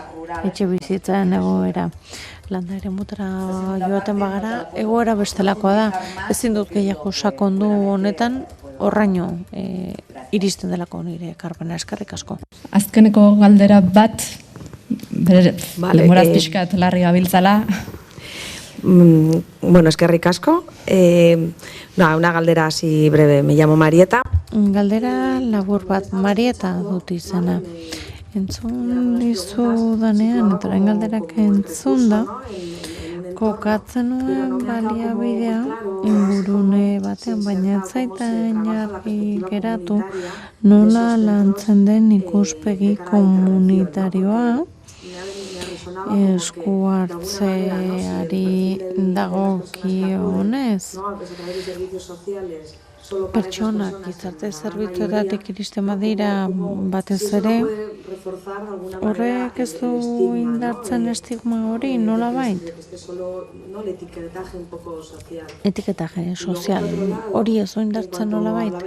etxe bizitzaren egoera. Landa eremutara joaten bagara, egoera bestelakoa da. Ezin dut gehiago sakondu honetan, horraino iristen delako nire ekarpena, eskerrik asko. Azkeneko galdera bat, demoraz pixkat larri gabiltzala. Bueno, eskerrik asko. Una galdera así breve. Me llamo Marieta. Galdera labur bat, Marieta dut izena. Entzun dizu danean, eta orain galderak entzun da, kokatzen nuen baliabidea ingurune batean, baina ez zaitan jarri geratu nola lantzen den ikuspegi komunitarioa esku hartzeari dagokionez. Pertsonak gizarte zerbitzuetatik iristen badira batez ere, horrek ez du indartzen estigma hori nolabait? Etiketaje sozial hori ez du indartzen nolabait.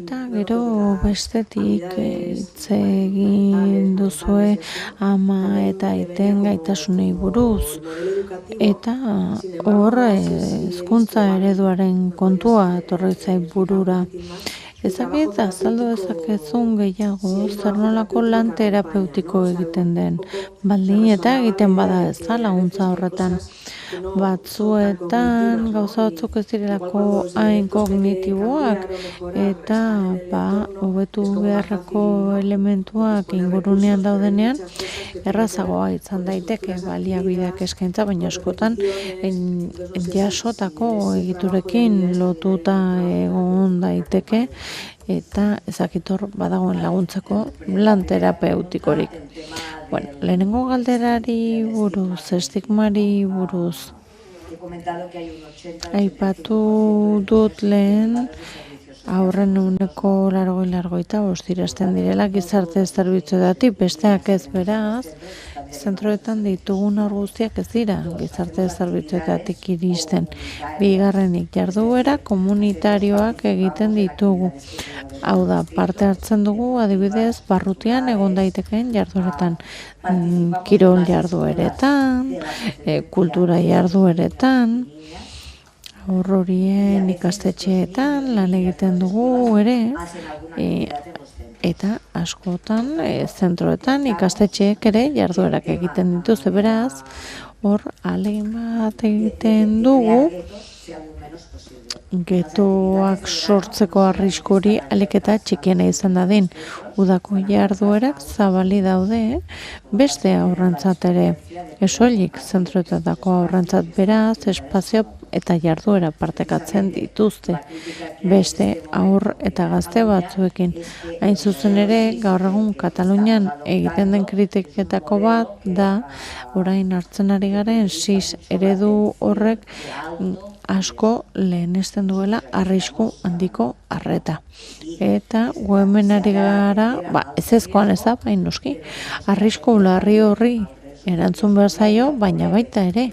Eta gero bestetik hitz egin duzue ama eta aiten gaitasunei buruz. Eta hor hezkuntza ereduaren kontua etorri burura. Ezakit, azaldu dezakezun gehiago, zer nolako lan terapeutiko egiten den. Baldin eta egiten bada ez da laguntza horretan. Batzuetan gauza batzuk ez direlako hain kognitiboak eta hobetu beharreko elementuak ingurunean daudenean errazagoa izan daiteke baliabideak eskaintza, baina askotan jasotako egiturekin lotuta egon daiteke eta ezakitor badagoen laguntzeko lan terapeutikorik. Bueno, lehenengo galderari buruz, estigmari buruz, aipatu dut lehen aurren ehuneko 85 iristen direla gizarte zerbitzuetatik, besteak ez beraz, zentroetan ditugun hor guztiak ez dira gizarte zerbitzuetatik iristen. Bigarrenik jarduera komunitarioak egiten ditugu. Hau da, parte hartzen dugu adibidez barrutian egon daitekeen jardueretan. Kirol jardueretan, kultura jardueretan, horrorien ikastetxeetan lan egiten dugu ere, eta askotan zentroetan ikastetxeek ere jarduerak egiten dituzte, beraz, hor ahalegin bat egiten dugu getoak sortzeko arriskuri ahalik eta txikiena izan dadin. Udako jarduerak zabali daude beste aurrentzat ere. Esoilik zentroetatako aurrentzat, beraz, espazio eta jarduera partekatzen dituzte beste aur eta gazte batzuekin. Hain zuzen ere, gaur egun Katalunian egiten den kritiketako bat da orain hartzen ari garen SIS eredu horrek asko lehenesten duela arrisku handiko arreta. Eta hemen ari gara, ezezkoan ez da, baina noski, arrisku larri horri erantzun behar zaio, baina baita ere,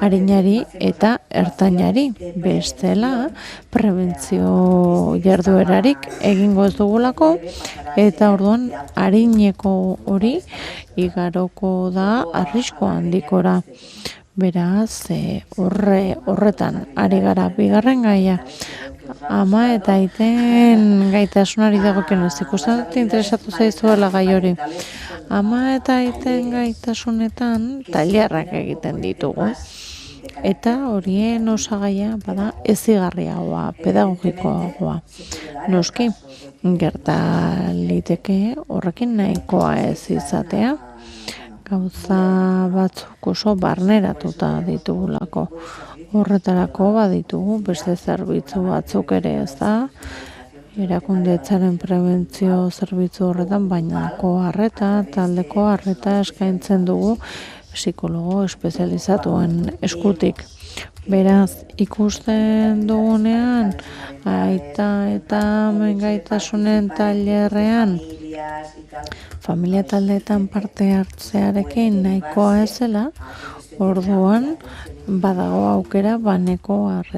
arinari eta ertainari. Bestela, prebentzio jarduerarik egingo ez dugulako, eta orduan arineko hori igaroko da arrisku handikora. Beraz, horretan ari gara. Bigarren gaia, ama eta aiten gaitasunari dagokionez, ikusten dut interesatu zaizuela gai hori. Ama eta aiten gaitasunetan tailerrak egiten ditugu. Eta horien osagaia bada ezigarriagoa, pedagogikoagoa. Noski, gerta liteke horrekin nahikoa ez izatea, gauza batzuk oso barneratuta ditugulako. Horretarako baditugu beste zerbitzu batzuk ere, ez da, erakundetzaren prebentzio zerbitzu horretan bainako arreta, taldeko arreta eskaintzen dugu psikologo espezializatuen eskutik. Beraz, ikusten dugunean, aita eta gaitasunen tailerrean, familia taldeetan parte hartzearekin nahikoa ezela, orduan badago aukera baneko arreta